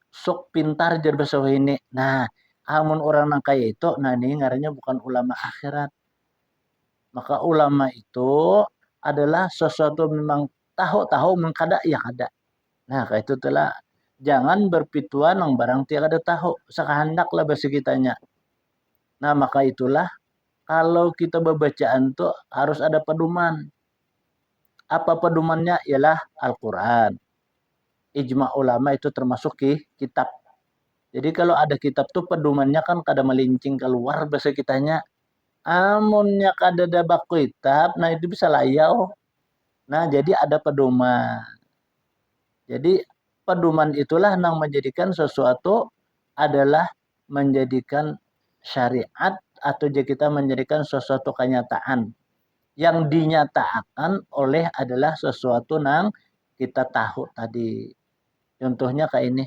Sok pintar jar bahasa ini. Nah, amun orang nang kaya itu, nah ini ngarannya bukan ulama akhirat. Maka ulama itu adalah sesuatu memang tahu-tahu mengkada ya kada. Nah, kayak itu telah jangan berpituan yang barang tiada tahu. Sekahandaklah bahasa kitanya. Nah, maka itulah kalau kita berbacaan tuh harus ada pedoman. Apa pedomannya? Ialah Al-Quran. Ijma ulama itu termasuk kitab. Jadi kalau ada kitab tuh pedomannya kan kada melincing keluar bahasa kitanya. Amunnya kada ada baku kitab, nah itu bisa layau. Nah, jadi ada pedoman. Jadi pedoman itulah yang menjadikan sesuatu adalah menjadikan syariat atau kita menjadikan sesuatu kenyataan. Yang dinyatakan oleh adalah sesuatu yang kita tahu tadi. Contohnya kayak ini.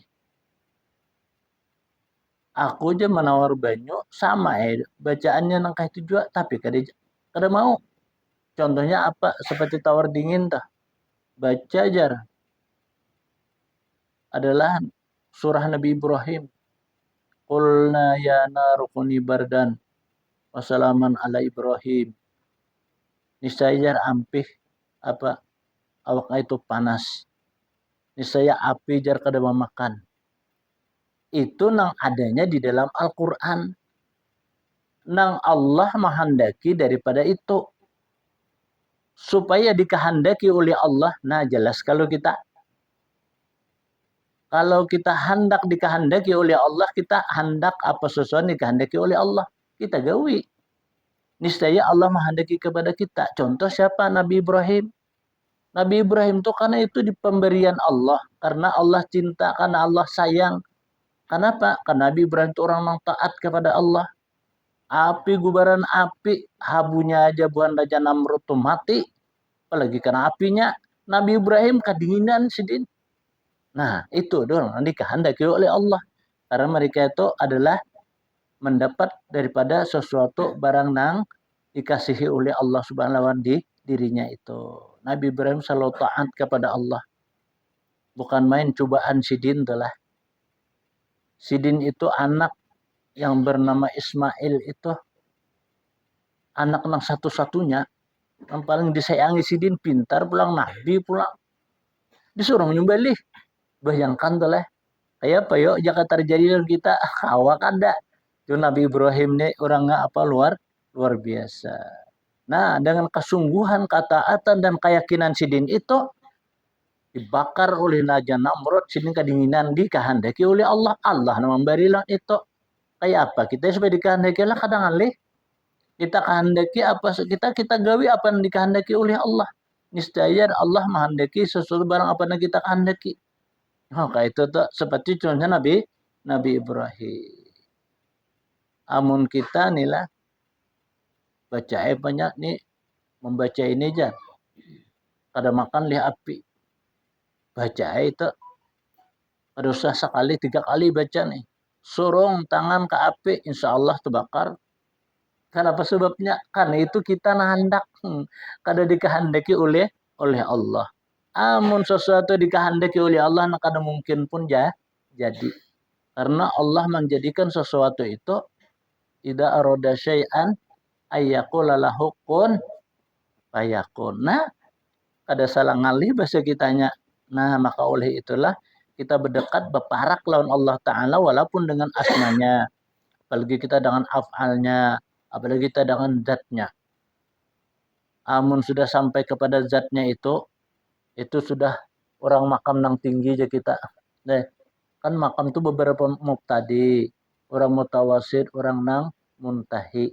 Aku aja menawar banyu sama bacaannya nang kayak itu juga tapi kada mau. Contohnya apa? Seperti tawar dingin tah. Baca aja adalah surah Nabi Ibrahim. Qulna ya naru kuni bardan wasalaman ala Ibrahim. Niscaya ampih apa awak itu panas. Niscaya api jar kada makan. Itu nang adanya di dalam Al-Quran. Nang Allah menghendaki daripada itu. Supaya dikehendaki oleh Allah. Nah jelas kalau kita hendak dikehendaki oleh Allah, kita hendak apa sesuatu dikehendaki oleh Allah. Kita gawi. Niscaya Allah menghendaki kepada kita. Contoh siapa? Nabi Ibrahim. Nabi Ibrahim itu karena itu di pemberian Allah. Karena Allah cinta, karena Allah sayang. Kenapa? Karena Nabi Ibrahim itu orang yang taat kepada Allah. Api gubaran api, habunya aja buan Raja Namrud tuh mati. Apalagi karena apinya. Nabi Ibrahim kedinginan sidin. Nah itu dong nanti kehendaki oleh Allah. Karena mereka itu adalah mendapat daripada sesuatu barang nang dikasihi oleh Allah Subhanahu wa taala dirinya itu. Nabi Ibrahim selalu taat kepada Allah. Bukan main cobaan sidin telah. Sidin itu anak yang bernama Ismail itu anak nang satu-satunya yang paling disayangi sidin, pintar pulang nabi pulang. Disuruh menyembelih. Bayangkan tuh lah. Kayak apa yuk jika terjadi dengan kita awak ada. Itu Nabi Ibrahim nih orangnya apa luar biasa. Nah, dengan kesungguhan, ketaatan dan keyakinan sidin itu dibakar oleh Raja Namrud, sidin kedinginan dikehendaki oleh Allah. Allah memberilah itu. Kayak apa? Kita supaya dikehendaki Allah kadang alih. Kita kehendaki apa kita gawi apa yang dikehendaki oleh Allah. Niscaya Allah menghendaki sesuatu barang apa yang kita kehendaki. Kayak itu tuh seperti contohnya Nabi Ibrahim. Amun kita nih lah baca banyak nih membaca ini aja. Kada makan lihat api. Baca itu kada usah sekali 3 kali baca nih. Surung tangan ke api insya Allah terbakar. Kenapa sebabnya? Karena itu kita hendak kada dikehendaki oleh Allah. Amun sesuatu dikehendaki oleh Allah kada mungkin pun jadi. Karena Allah menjadikan sesuatu itu idza arada syai'an ayyaqula lahu kun fayakun. Nah, kada salah ngalih bahasa kitanya. Nah, maka oleh itulah kita berdekat berparak lawan Allah Ta'ala walaupun dengan asmanya. Apalagi kita dengan af'alnya. Apalagi kita dengan zatnya. Amun sudah sampai kepada zatnya itu sudah orang makam nang tinggi aja kita. Nah, kan makam itu beberapa mubtadi, orang mutawasid, orang nang muntahi.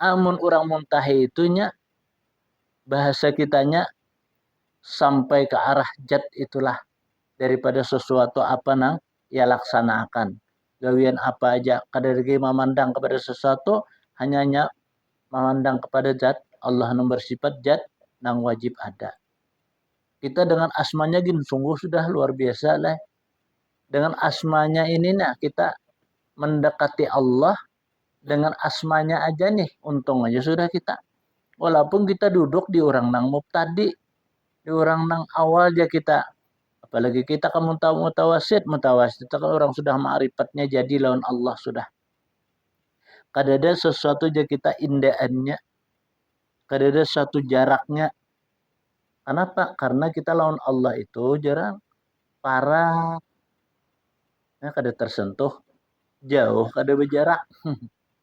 Amun orang muntahi itunya bahasa kitanya sampai ke arah zat itulah daripada sesuatu apa nang ia laksanakan. Gawian apa aja kadar memandang kepada sesuatu hanya memandang kepada zat Allah yang bersifat zat nang wajib ada. Kita dengan asmanya gini sungguh sudah luar biasa lah. Dengan asmanya ini nah kita mendekati Allah dengan asmanya aja nih, untung aja sudah kita. Walaupun kita duduk di orang nang mubtadi, di orang nang awal aja kita. Apalagi kita kan mutawasid itu kan orang sudah ma'rifatnya jadi lawan Allah sudah. Kadada sesuatu aja kita indaannya, kadada suatu jaraknya. Kenapa? Karena kita lawan Allah itu jarang parah, ya, kada tersentuh, jauh, kada berjarak.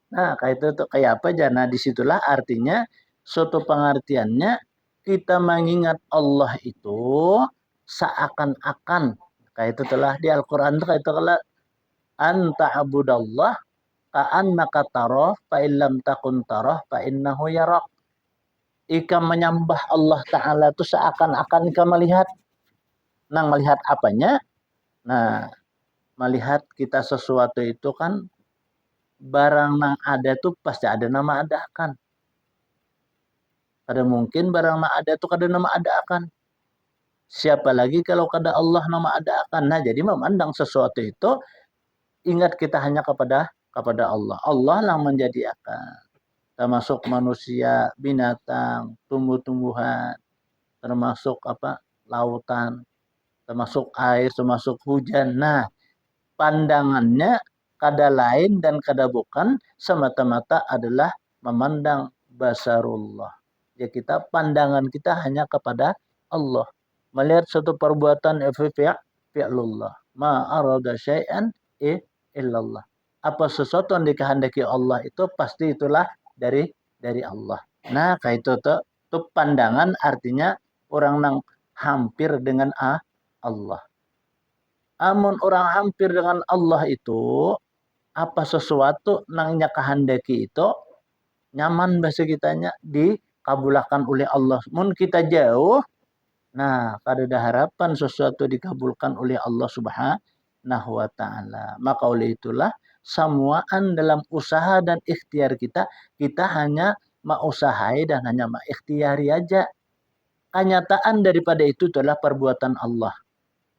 Nah, kayak itu tuh kayak apa aja. Nah, disitulah artinya suatu pengertiannya kita mengingat Allah itu seakan-akan kayak itu telah di Al-Qur'an tuh kayak itu kalau anta abudallah ka'annaka tarah fa illam takun tarah fa innahu yarak. Ika menyembah Allah Ta'ala itu seakan-akan ika melihat. Nang melihat apanya? Nah, melihat kita sesuatu itu kan barang nang ada tuh pasti ada nama ada akan. Kada mungkin barang nang ada tuh kada nama ada akan. Siapa lagi kalau kada Allah nama ada akan. Nah, jadi memandang sesuatu itu ingat kita hanya kepada Allah. Allah yang menjadikan. Termasuk manusia, binatang, tumbuh-tumbuhan, termasuk apa? Lautan, termasuk air, termasuk hujan. Nah, pandangannya kada lain dan kada bukan semata-mata adalah memandang basarullah. Ya kita pandangan kita hanya kepada Allah. Melihat suatu perbuatan fi'lullah. Ma arada syai'an illallah. Apa sesuatu yang dikehendaki Allah itu pasti itulah dari Allah. Nah, kayak itu pandangan artinya orang yang hampir dengan Allah. Amun orang hampir dengan Allah itu apa sesuatu nangnya kehendaki itu nyaman bahasa kitanya dikabulkan oleh Allah. Mun kita jauh, nah kada ada harapan sesuatu dikabulkan oleh Allah Subhanahu wa taala. Maka oleh itulah semuaan dalam usaha dan ikhtiar kita, kita hanya mausahai dan hanya maikhtiari aja. Kenyataan daripada itu adalah perbuatan Allah.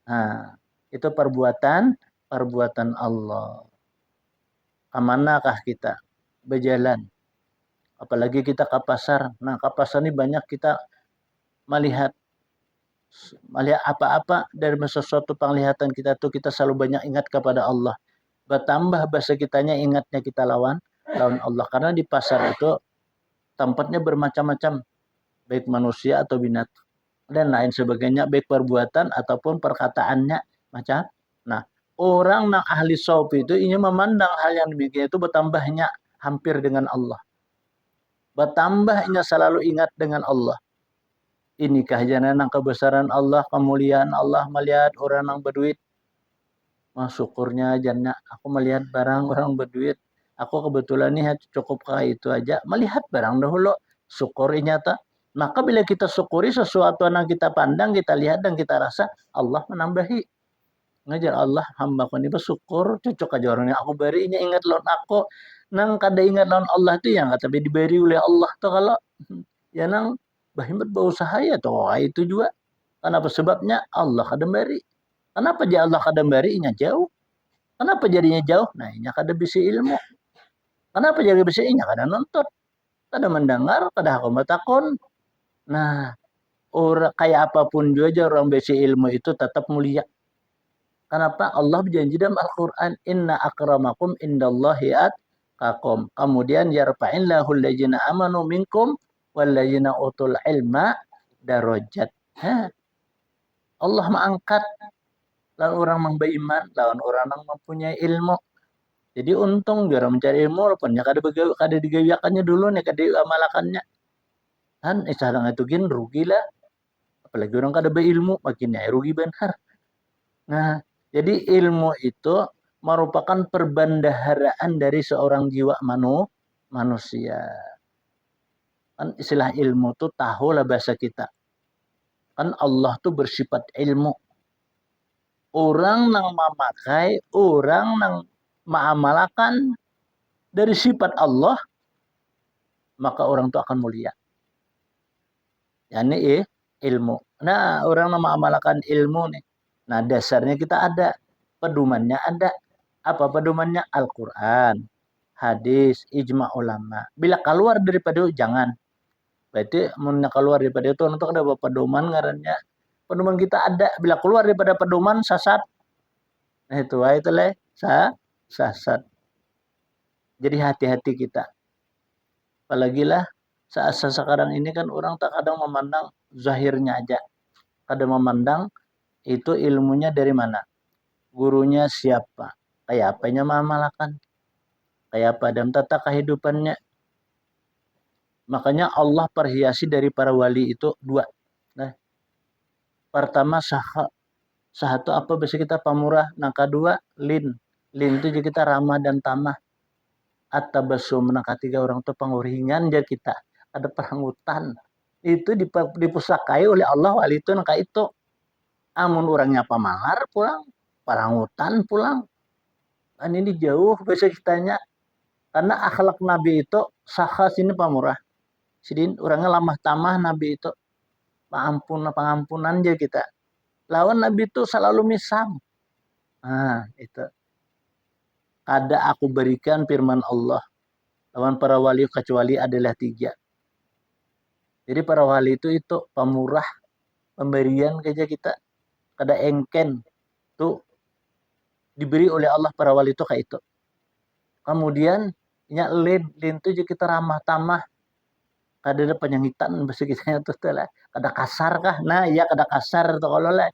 Nah, itu perbuatan Allah. Kemanakah kita berjalan? Apalagi kita ke pasar. Nah, ke pasar ini banyak kita melihat apa-apa dari sesuatu penglihatan kita tuh kita selalu banyak ingat kepada Allah. Bertambah bahasa kitanya ingatnya kita lawan Allah. Karena di pasar itu tempatnya bermacam-macam, baik manusia atau binatang dan lain sebagainya, baik perbuatan ataupun perkataannya macam. Nah, orang yang ahli saub itu ingin memandang hal yang demikian itu bertambahnya hampir dengan Allah. Bertambahnya selalu ingat dengan Allah. Inikah jangan kebesaran Allah, kemuliaan Allah melihat orang yang berduit. Wah, syukurnya jana aku melihat barang orang berduit. Aku kebetulan nih cukup kaya itu aja. Melihat barang dahulu. Syukuri nyata. Maka bila kita syukuri sesuatu yang kita pandang, kita lihat dan kita rasa, Allah menambahi. Ngajar Allah hamba ko ni bersyukur cocok aja orangnya aku beri ini ingat lawan aku nang kada ingat lawan Allah tu yang kata diberi oleh Allah tu kalau ya nang bahimbat berusaha ya toh itu juga kenapa sebabnya Allah kada beri kenapa dia Allah kada beri nya jauh kenapa jadinya jauh nah nya kada bisa ilmu kenapa jadi bisa nya kada nonton kada mendengar kada aku matakon nah orang kayak apapun juga orang bisa ilmu itu tetap mulia. Kenapa? Allah berjanji dalam Al-Quran, Inna akramakum indallahi atqakum. Kemudian, yarfa'illahu allazina amanu minkum wallazina utul ilma darajat. Allah mengangkat lawan orang yang beriman, lawan orang yang mempunyai ilmu. Jadi untung dia mencari ilmu, walaupun kada digayakannya dulu, nih kada diamalakannya. Dan isarang itu gin rugi lah. Apalagi orang kada berilmu, makin rugi benar. Nah, jadi ilmu itu merupakan perbendaharaan dari seorang jiwa manusia. Kan istilah ilmu itu tahulah bahasa kita. Kan Allah tuh bersifat ilmu. Orang yang memakai, orang yang mengamalkan dari sifat Allah, maka orang itu akan mulia. Yani ilmu. Nah, orang yang mengamalkan ilmu nih. Nah, dasarnya kita ada, pedomannya ada. Apa pedomannya? Al-Quran, hadis, ijma ulama. Bila keluar daripada itu jangan. Berarti mun keluar daripada itu untuk ada pedoman ngarannya. Pedoman kita ada. Bila keluar daripada pedoman sesat. Nah itu leh sesat. Jadi hati-hati kita. Apalagi lah saat sekarang ini kan orang tak kadang memandang zahirnya aja. Kadang memandang itu ilmunya dari mana? Gurunya siapa? Kayak apanya memamalakan? Kayak apa dalam tata kehidupannya? Makanya Allah perhiasi dari para wali itu dua. Nah, pertama satu apa bisa kita pamurah. Nah kedua lin. Lin itu juga kita ramah dan tamah. At-tabassum. Nah ketiga orang itu penguringan aja kita. Ada peranggutan. Itu dipusakai oleh Allah wali itu nah itu. Amun orangnya pamalar pulang. Parangutan pulang. Dan ini jauh bisa kitanya. Karena akhlak Nabi itu sahas ini pamurah. Sidin orangnya lamah tamah Nabi itu. Pengampunan aja kita. Lawan Nabi itu selalu misam. Nah, itu. Ada aku berikan firman Allah. Lawan para wali kecuali adalah 3. Jadi para wali itu pemurah, pemberian kerja kita. Kada engken. Tuh diberi oleh Allah para wali itu kayak itu. Kemudian lin itu juga kita ramah tamah. Kada ada penyangitan bahasa kita itu lah. Kada kasar kah? Nah, iya kada kasar tuh kalau lah.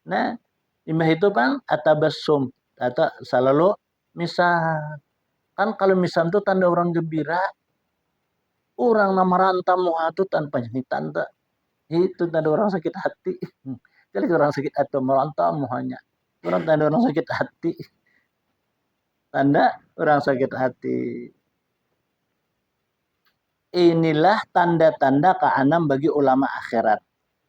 Nah, imah itu kan atabasum atau selalu misal kan kalau misal itu tanda orang gembira, orang nama rantam itu tanpa nyanyitan tuh. Itu tanda orang sakit hati. Jadi orang sakit hati merantam hanya. Orang tanda orang sakit hati. Tanda orang sakit hati. Inilah tanda-tanda keenam bagi ulama akhirat.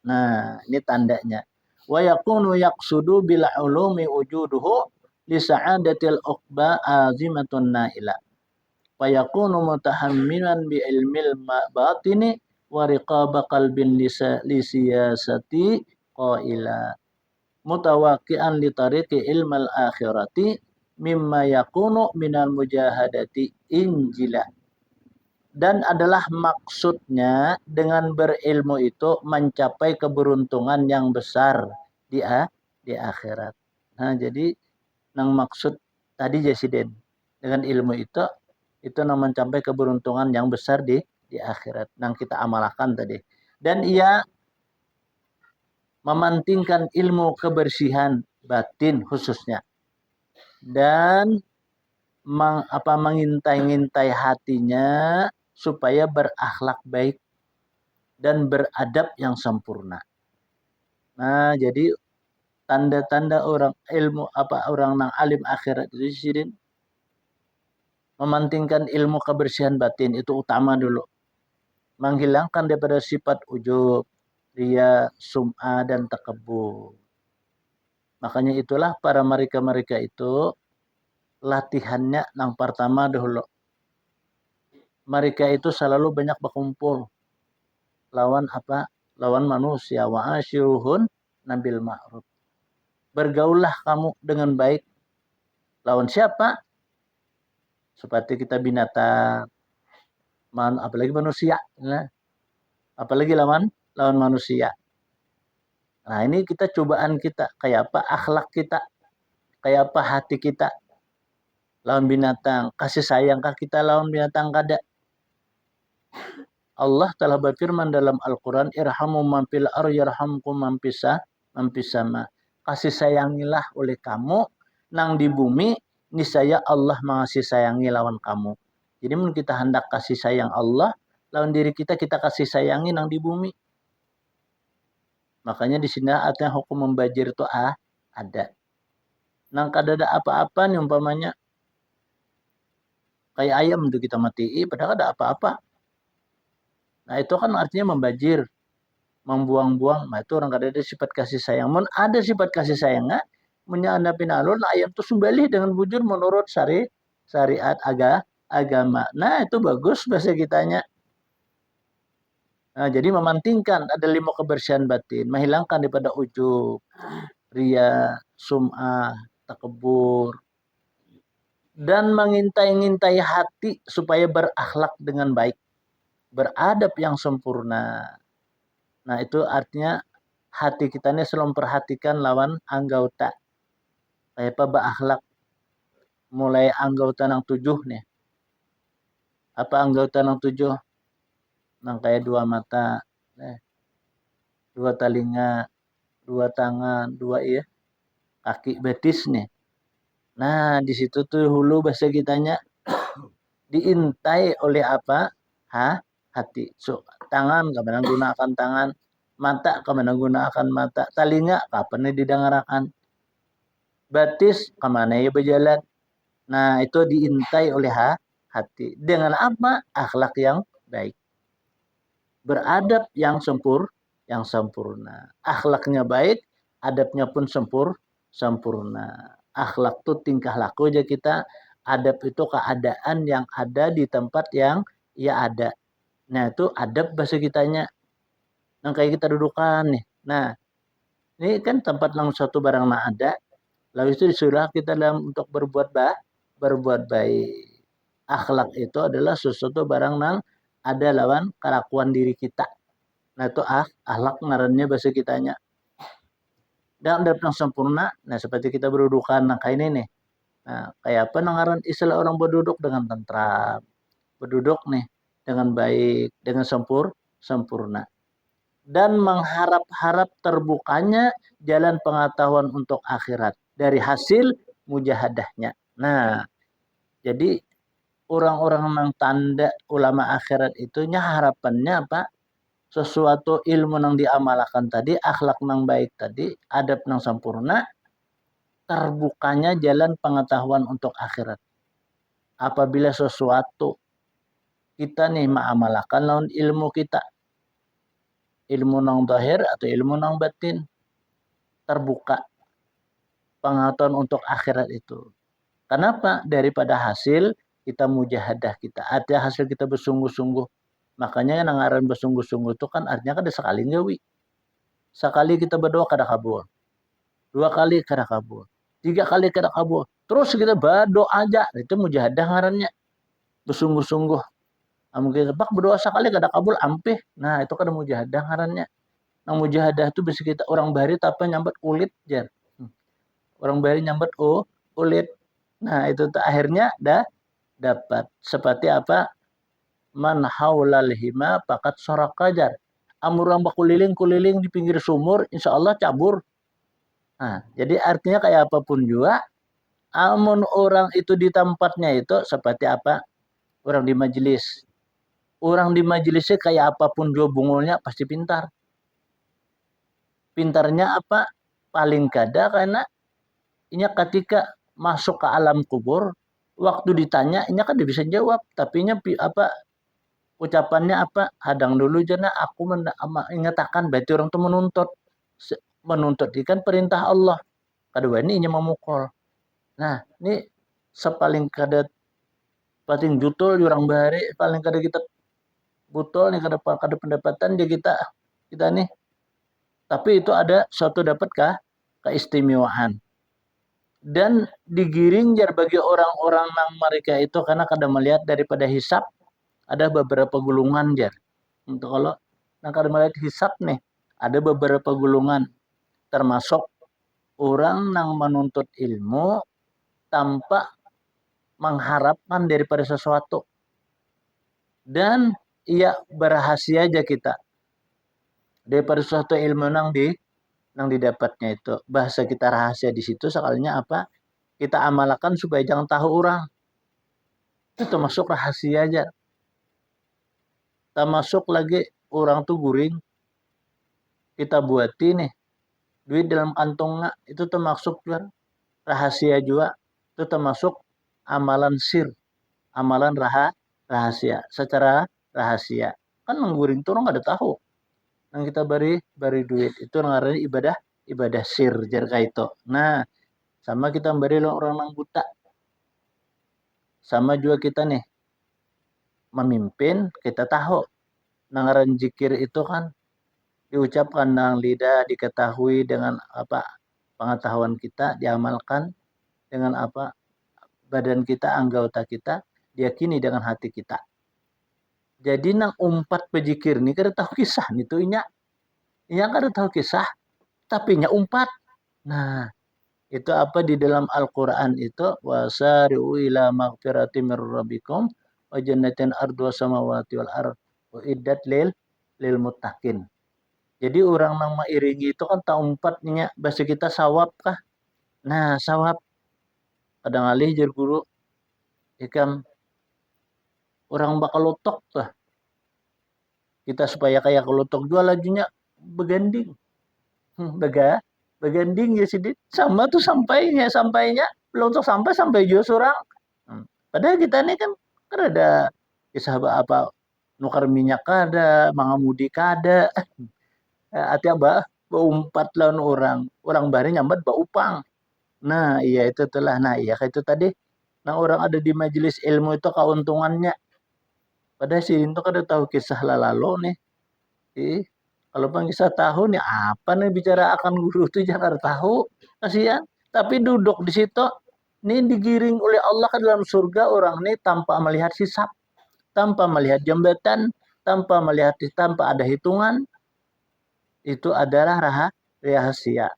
Nah, ini tandanya. Wa yakunu yaqsudu bil ulumi wujuduhu li sa'adatil uqba azimatun naila. Wa yakunu mutahammilan bi ilmil batini wa riqaba qalbin li siyasati qaila. Mutawaqi'an li tariqi ilmal akhirati mimma yakunu minal mujahadati injila. Dan adalah maksudnya dengan berilmu itu mencapai keberuntungan yang besar di akhirat. Nah, jadi nang maksud tadi Jasiden dengan ilmu itu nang mencapai keberuntungan yang besar di akhirat. Nang kita amalkan tadi. Dan ia memantingkan ilmu kebersihan batin khususnya. Dan mengintai-ngintai hatinya supaya berakhlak baik dan beradab yang sempurna. Nah, jadi tanda-tanda orang ilmu orang nang alim akhirat itu sidin memantingkan ilmu kebersihan batin itu utama dulu. Menghilangkan daripada sifat ujub, riya, sum'ah dan takabur. Makanya itulah para mereka-mereka itu latihannya yang pertama dahulu. Mereka itu selalu banyak berkumpul lawan manusia. Wa asyiruhun nabil ma'ruf. Bergaullah kamu dengan baik. Lawan siapa? Seperti kita binatang. Apalagi manusia. Nah, apalagi lawan manusia. Nah, ini kita cobaan kita. Kayak apa akhlak kita. Kayak apa hati kita. Lawan binatang. Kasih sayangkah kita lawan binatang kada? Allah telah berfirman dalam Al-Quran, irhamu man fil ardi yarhamkum man fis sama. Kasih sayangilah oleh kamu nang di bumi, niscaya Allah mengasih sayangi lawan kamu. Jadi mun kita hendak kasih sayang Allah lawan diri kita kasih sayangi nang di bumi. Makanya di sini artinya hukum membajir itu ada. Nang kada ada apa-apa nih umpamanya kayak ayam itu kita mati, padahal ada apa-apa. Nah itu kan artinya membajir, membuang-buang. Nah itu orang kada ada sifat kasih sayang. Mun ada sifat kasih sayangnya, menyandapin alun ayam itu sembelih dengan bujur menurut syariat agama. Nah itu bagus bahasa kitanya. Nah, jadi memantingkan ada 5 kebersihan batin, menghilangkan daripada ujub, riya, sum'ah, takabur. dan mengintai-ngintai hati supaya berakhlak dengan baik, beradab yang sempurna. Nah, itu artinya hati kita ini selalu memperhatikan lawan anggota. Kayak apa berakhlak mulai anggota yang 7 nih. Apa anggota yang 7? Nang kayak 2 mata, 2 telinga, 2 tangan, 2 iya, kaki betis nih. Nah, di situ tuh hulu bahasa kitanya diintai oleh apa? Hati. So, tangan kapan gunakan tangan, mata kapan gunakan mata, telinga kapan didengarkan, batis kemana ya berjalan. Nah, itu diintai oleh hati. Dengan apa? Akhlak yang baik. Beradab yang sempurna. Akhlaknya baik, adabnya pun sempurna. Akhlak itu tingkah laku aja kita, adab itu keadaan yang ada di tempat yang ia ada. Nah, itu adab bahasa kitanya. Yang kayak kita dudukan nih. Nah, ini kan tempat yang suatu barang yang ada. Lalu itu disuruh kita dalam untuk berbuat baik. Akhlak itu adalah sesuatu barang yang ada lawan kelakuan diri kita. Nah, itu akhlak ngarannya bahasa kitanya. Dan adab yang sempurna, nah seperti kita berdudukan, nah kayak ini nih. Nah, kayak apa ngaran istilah orang berduduk dengan tentram. Berduduk nih dengan baik, dengan sempurna. Dan mengharap-harap terbukanya jalan pengetahuan untuk akhirat dari hasil mujahadahnya. Nah, jadi orang-orang yang tanda ulama akhirat itunya harapannya apa? Sesuatu ilmu yang diamalkan tadi, akhlak yang baik tadi, adab yang sempurna, terbukanya jalan pengetahuan untuk akhirat. Apabila sesuatu kita nih mengamalkan lawan ilmu kita, ilmu nang zahir atau ilmu nang batin, terbuka pengetahuan untuk akhirat itu. Kenapa? Daripada hasil kita mujahadah kita, ada hasil kita bersungguh-sungguh. Makanya yang ngaran bersungguh-sungguh itu kan artinya kan ada sekali ngawi. Sekali kita berdoa kada kabul. 2 kali kada kabul. 3 kali kada kabul. Terus kita berdoa aja. Itu mujahadah ngarannya. Bersungguh-sungguh. Mungkin sebab berdoa sekali kada kabul ampih. Nah, itu kada mujahadah ngarannya. Nah, mujahadah itu bisa kita orang bari tapi nyambat ulit jar. Orang bari nyambat ulit. Nah, itu akhirnya dapat. Seperti apa? Man haulal hima pakat sorak kajar. Amurang kuliling di pinggir sumur, insya Allah cabur. Nah, jadi artinya kayak apapun juga, amun orang itu di tempatnya itu seperti apa? Orang di majelis. Orang di majelisnya kayak apapun juga bungulnya pasti pintar. Pintarnya apa? Paling kada karena ini ketika masuk ke alam kubur, waktu ditanya, ini kan dia bisa jawab. Tapi apa ucapannya apa? Hadang dulu jana aku mengatakan berarti orang itu menuntut ikan perintah Allah. Kedua ini memukul. Nah, ini sepaling kada paling jutul orang bahari paling kada kita butul nih kada pendapatan dia kita nih. Tapi itu ada suatu dapatkah keistimewaan. Dan digiring jar bagi orang-orang yang mereka itu karena kada melihat daripada hisap ada beberapa gulungan jar. Untuk kalau kada melihat hisap nih ada beberapa gulungan termasuk orang yang menuntut ilmu tanpa mengharapkan daripada sesuatu dan ia berhasil aja kita daripada sesuatu ilmu nang didapatnya itu bahasa kita rahasia di situ sekalinya apa kita amalkan supaya jangan tahu orang itu termasuk rahasia aja termasuk lagi orang tuh guring kita buatin nih duit dalam kantongnya itu termasuk juga rahasia juga itu termasuk amalan sir amalan rahasia secara rahasia kan mengguring tuh orang nggak ada tahu yang kita beri duit itu namanya ibadah sir jarka itu nah sama kita beri orang yang buta sama juga kita nih memimpin kita tahu ngaran zikir itu kan diucapkan dengan lidah diketahui dengan apa pengetahuan kita diamalkan dengan apa badan kita, anggota kita, diyakini dengan hati kita. Jadi nang umpat pejikir ni kada tahu kisah ni tu inya kada tahu kisah, tapi nya umpat. Nah, itu apa di dalam Al-Qur'an itu wasari'u ila maghfirati mir rabbikum wa jannatin ardha samawati wal ard uiddat lil muttaqin. Jadi orang nang mairingi itu kan tak umpat nya bahasa kita sawab kah. Nah, sawab kadang alih jar guru ikam orang bakal lotok tuh. Kita supaya kayak kelotok jual lajunya beganding. Beganding ya sidit. Sama tuh sampainya belum tuh sampai jual seorang. Padahal kita ini kan ada kisah apa nukar minyak ada, mangamudi kada. Hati apa beumpat lawan orang bari nyambat baupang. Nah, iya itu telah. Nah, iya kayak itu tadi. Nah, orang ada di majelis ilmu itu keuntungannya. Padahal si itu kada tahu kisah lalalo nih. Kalau bang kisah tahu nih apa nih bicara akan guru itu jangan tahu. Kasihan. Tapi duduk di situ. Ini digiring oleh Allah ke dalam surga orang ini tanpa melihat hisab. Tanpa melihat jambatan. Tanpa ada hitungan. Itu adalah rahasia.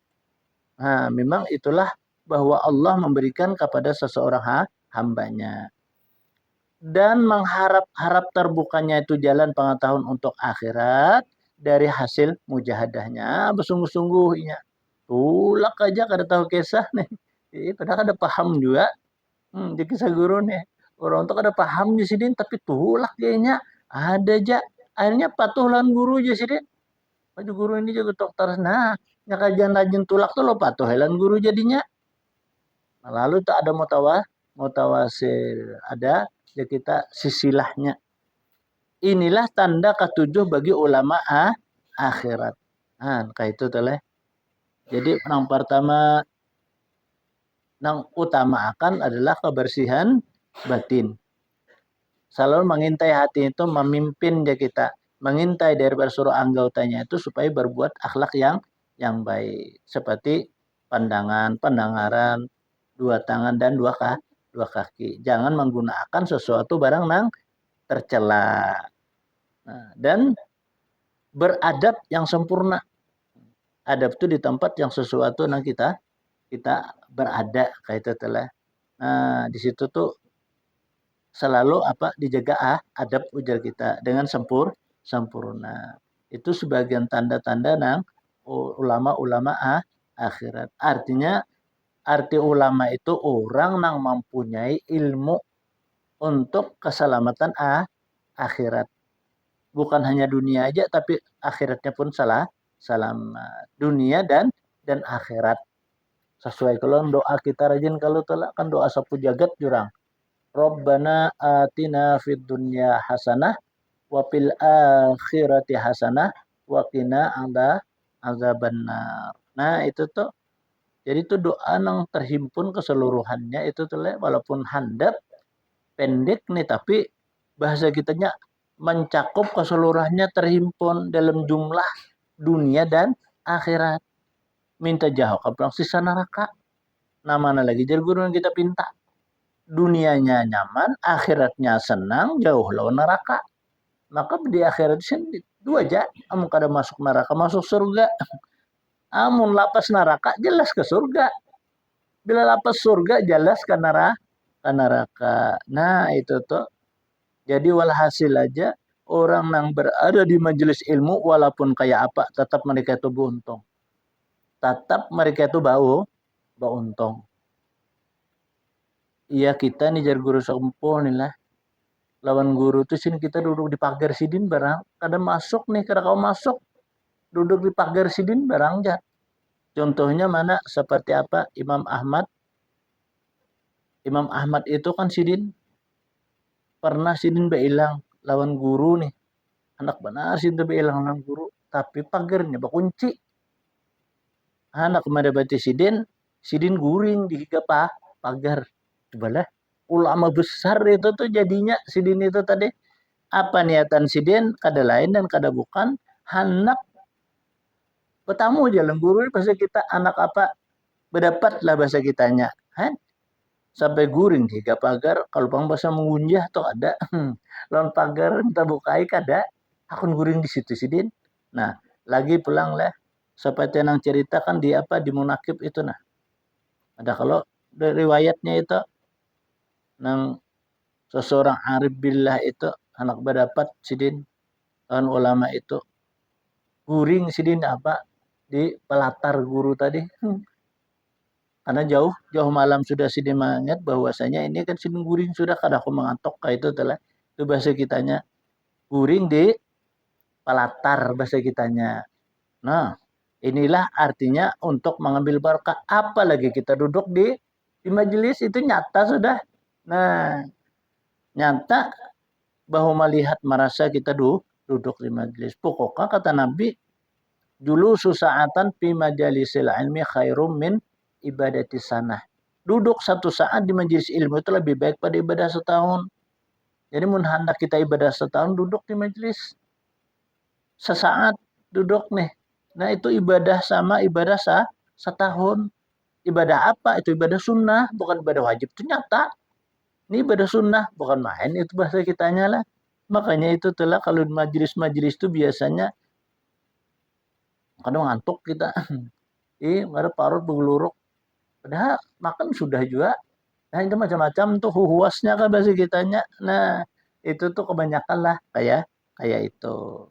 Nah, memang itulah bahwa Allah memberikan kepada seseorang hambanya. Dan mengharap terbukanya itu jalan pengetahuan untuk akhirat dari hasil mujahadahnya bersungguh-sungguhnya. Tulak aja kada tahu kisah nih. Padahal kada paham juga. Di kisah guru nih. Orang tuh kada paham di sini tapi tulak kayaknya ada aja. Akhirnya patuh lan guru aja sini. Maju guru ini juga dokter. Nah, kajian rajin tulak tuh lo patuh lan guru jadinya. Nah, lalu tak ada mutawasil, ada ya kita sisilahnya. Inilah tanda ketujuh bagi ulama akhirat. Nah, kayak itu toleh. Jadi yang pertama yang utama akan adalah kebersihan batin. Selalu mengintai hati itu memimpin dia kita, mengintai dari seluruh anggotanya itu supaya berbuat akhlak yang baik, seperti pandangan, pendengaran, dua tangan dan dua kaki. Jangan menggunakan sesuatu barang yang tercela. Nah, dan beradab yang sempurna. Adab itu di tempat yang sesuatu yang kita berada kayak itu telah. Nah, di situ tuh selalu dijaga adab ujar kita dengan sempurna. Itu sebagian tanda-tanda nang ulama-ulama akhirat. Artinya arti ulama itu orang yang mempunyai ilmu untuk keselamatan akhirat. Bukan hanya dunia aja tapi akhiratnya pun selamat. Dunia dan akhirat. Sesuai kalau doa kita rajin kalau telah kan doa sapu jagat jurang. Rabbana atina fid dunya hasanah wa fil akhirati hasanah wa qina adzabannar. Nah, itu tuh jadi itu doa yang terhimpun keseluruhannya itu tuh walaupun handap pendek nih tapi bahasa kitanya mencakup keseluruhannya terhimpun dalam jumlah dunia dan akhirat. Minta jauh ke sisa neraka. Namanya lagi jadi guru yang kita pinta. Dunianya nyaman, akhiratnya senang, jauh lawan neraka. Maka di akhirat sini dua aja. Amun kada masuk neraka, masuk surga. Amun lapas neraka, jelas ke surga. Bila lapas surga, jelas ke neraka. Nah, itu tuh. Jadi walhasil aja, orang yang berada di majelis ilmu, walaupun kayak apa, tetap mereka itu beruntung. Tetap mereka itu untung. Iya kita nih jar guru sempuh nih lah. Lawan guru tuh sini kita duduk di pagar sidin barang. Kadang masuk nih, kada kau masuk. Duduk di pagar sidin barang aja. Contohnya mana seperti apa Imam Ahmad. Imam Ahmad itu kan sidin. Pernah sidin beilang lawan guru nih. Anak benar sidin beilang lawan guru. Tapi pagarnya bakunci. Anak madabati sidin guring di higa pagar. Cobalah ulama besar itu tuh jadinya sidin itu tadi apa niatan sidin kada lain dan kada bukan hendak bertamu jalan guru bahasa kita anak apa berdapat lah bahasa kitanya sampai guring tiga pagar kalau pang bahasa mengunjah tuh ada lawan pagar kita bukai kada akun guring di situ sidin. Nah lagi pulang lah seperti yang ceritakan di apa di munakib itu nah ada kalau dari riwayatnya itu nang seseorang arif billah itu anak berdapat sidin kan ulama itu guring sidin apa di pelatar guru tadi. Karena jauh jauh malam sudah sidin mengingat bahwasanya ini kan sidin guring sudah kada aku mengantok kayak itu telah itu bahasa kitanya guring di pelatar bahasa kitanya. Nah inilah artinya untuk mengambil barokah apalagi kita duduk di majelis itu nyata sudah. Nah nyata bahwa melihat merasa kita duduk di majelis. Pokoknya kata Nabi, dulu susaatan fi majalisil ilmi khairum min ibadati sanah. Duduk satu saat di majelis ilmu itu lebih baik pada ibadah setahun. Jadi mun hendak kita ibadah setahun duduk di majelis sesaat duduk nih. Nah itu ibadah sama ibadah setahun. Ibadah apa? Itu ibadah sunnah, bukan ibadah wajib. Itu nyata. Ini ibadah sunnah, bukan main. Itu bahasa kitanya lah. Makanya itu telah kalau majelis-majelis itu biasanya kadang ngantuk kita. Ada parut bergeluruk. Padahal makan sudah juga. Nah itu macam-macam tuh huasnya kan bahasa kitanya. Nah itu tuh kebanyakan lah kayak itu.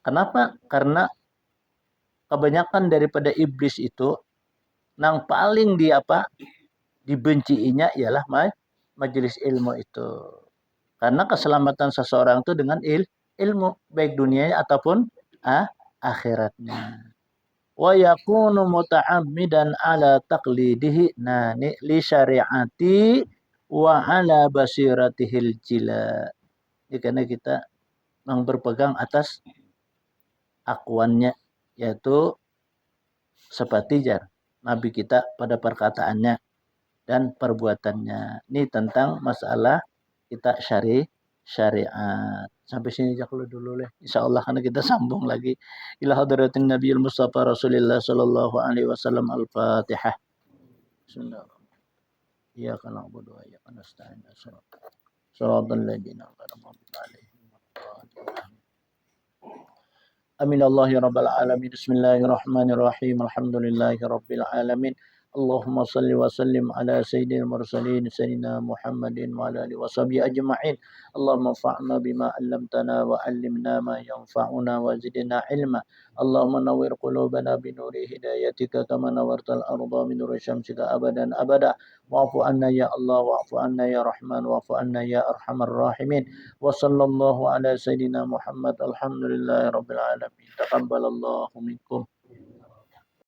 Kenapa? Karena kebanyakan daripada iblis itu nang paling di apa dibenciinya ialah majelis ilmu itu. Karena keselamatan seseorang itu dengan ilmu baik dunianya ataupun akhiratnya. Wa yakunu muta'ammidan ala taqlidihi nani li syariati wa ala basiratihil jila. Jadi karena kita memang berpegang atas akuannya yaitu seperti jar Nabi kita pada perkataannya dan perbuatannya. Ini tentang masalah kita syariat. Sampai sini aja dulu lah. Insya Allah karena kita sambung lagi. Ila hadratin Nabi Mustafa Rasulullah sallallahu alaihi wasallam al-Fatihah. Bismillahirrahmanirrahim. Iyyaka na'budu wa iyyaka nasta'in. Shiratal ladzina an'amta 'alaihim. Amin Allah ya rabbal alamin. Bismillahirrahmanirrahim. Alhamdulillahi rabbil alamin. Allahumma salli wa sallim ala sayyidil mursalin sayyidina Muhammadin wa ala alihi wa sahbihi ajma'in. Allahumma fa'na bima 'allamtana wa 'allimna ma yanfa'una wa zidna ilma. Allahumma nawwir qulubana bi nuri hidayatika kama nawwartal arda bi nuri syamsika abadan abada. Wa'fu anna ya Allah wa'fu anna ya Rahman wa'fu anna ya arhamar rahimin. Wa sallallahu ala sayyidina Muhammad alhamdulillahi rabbil alamin. Taqabbalallahu minkum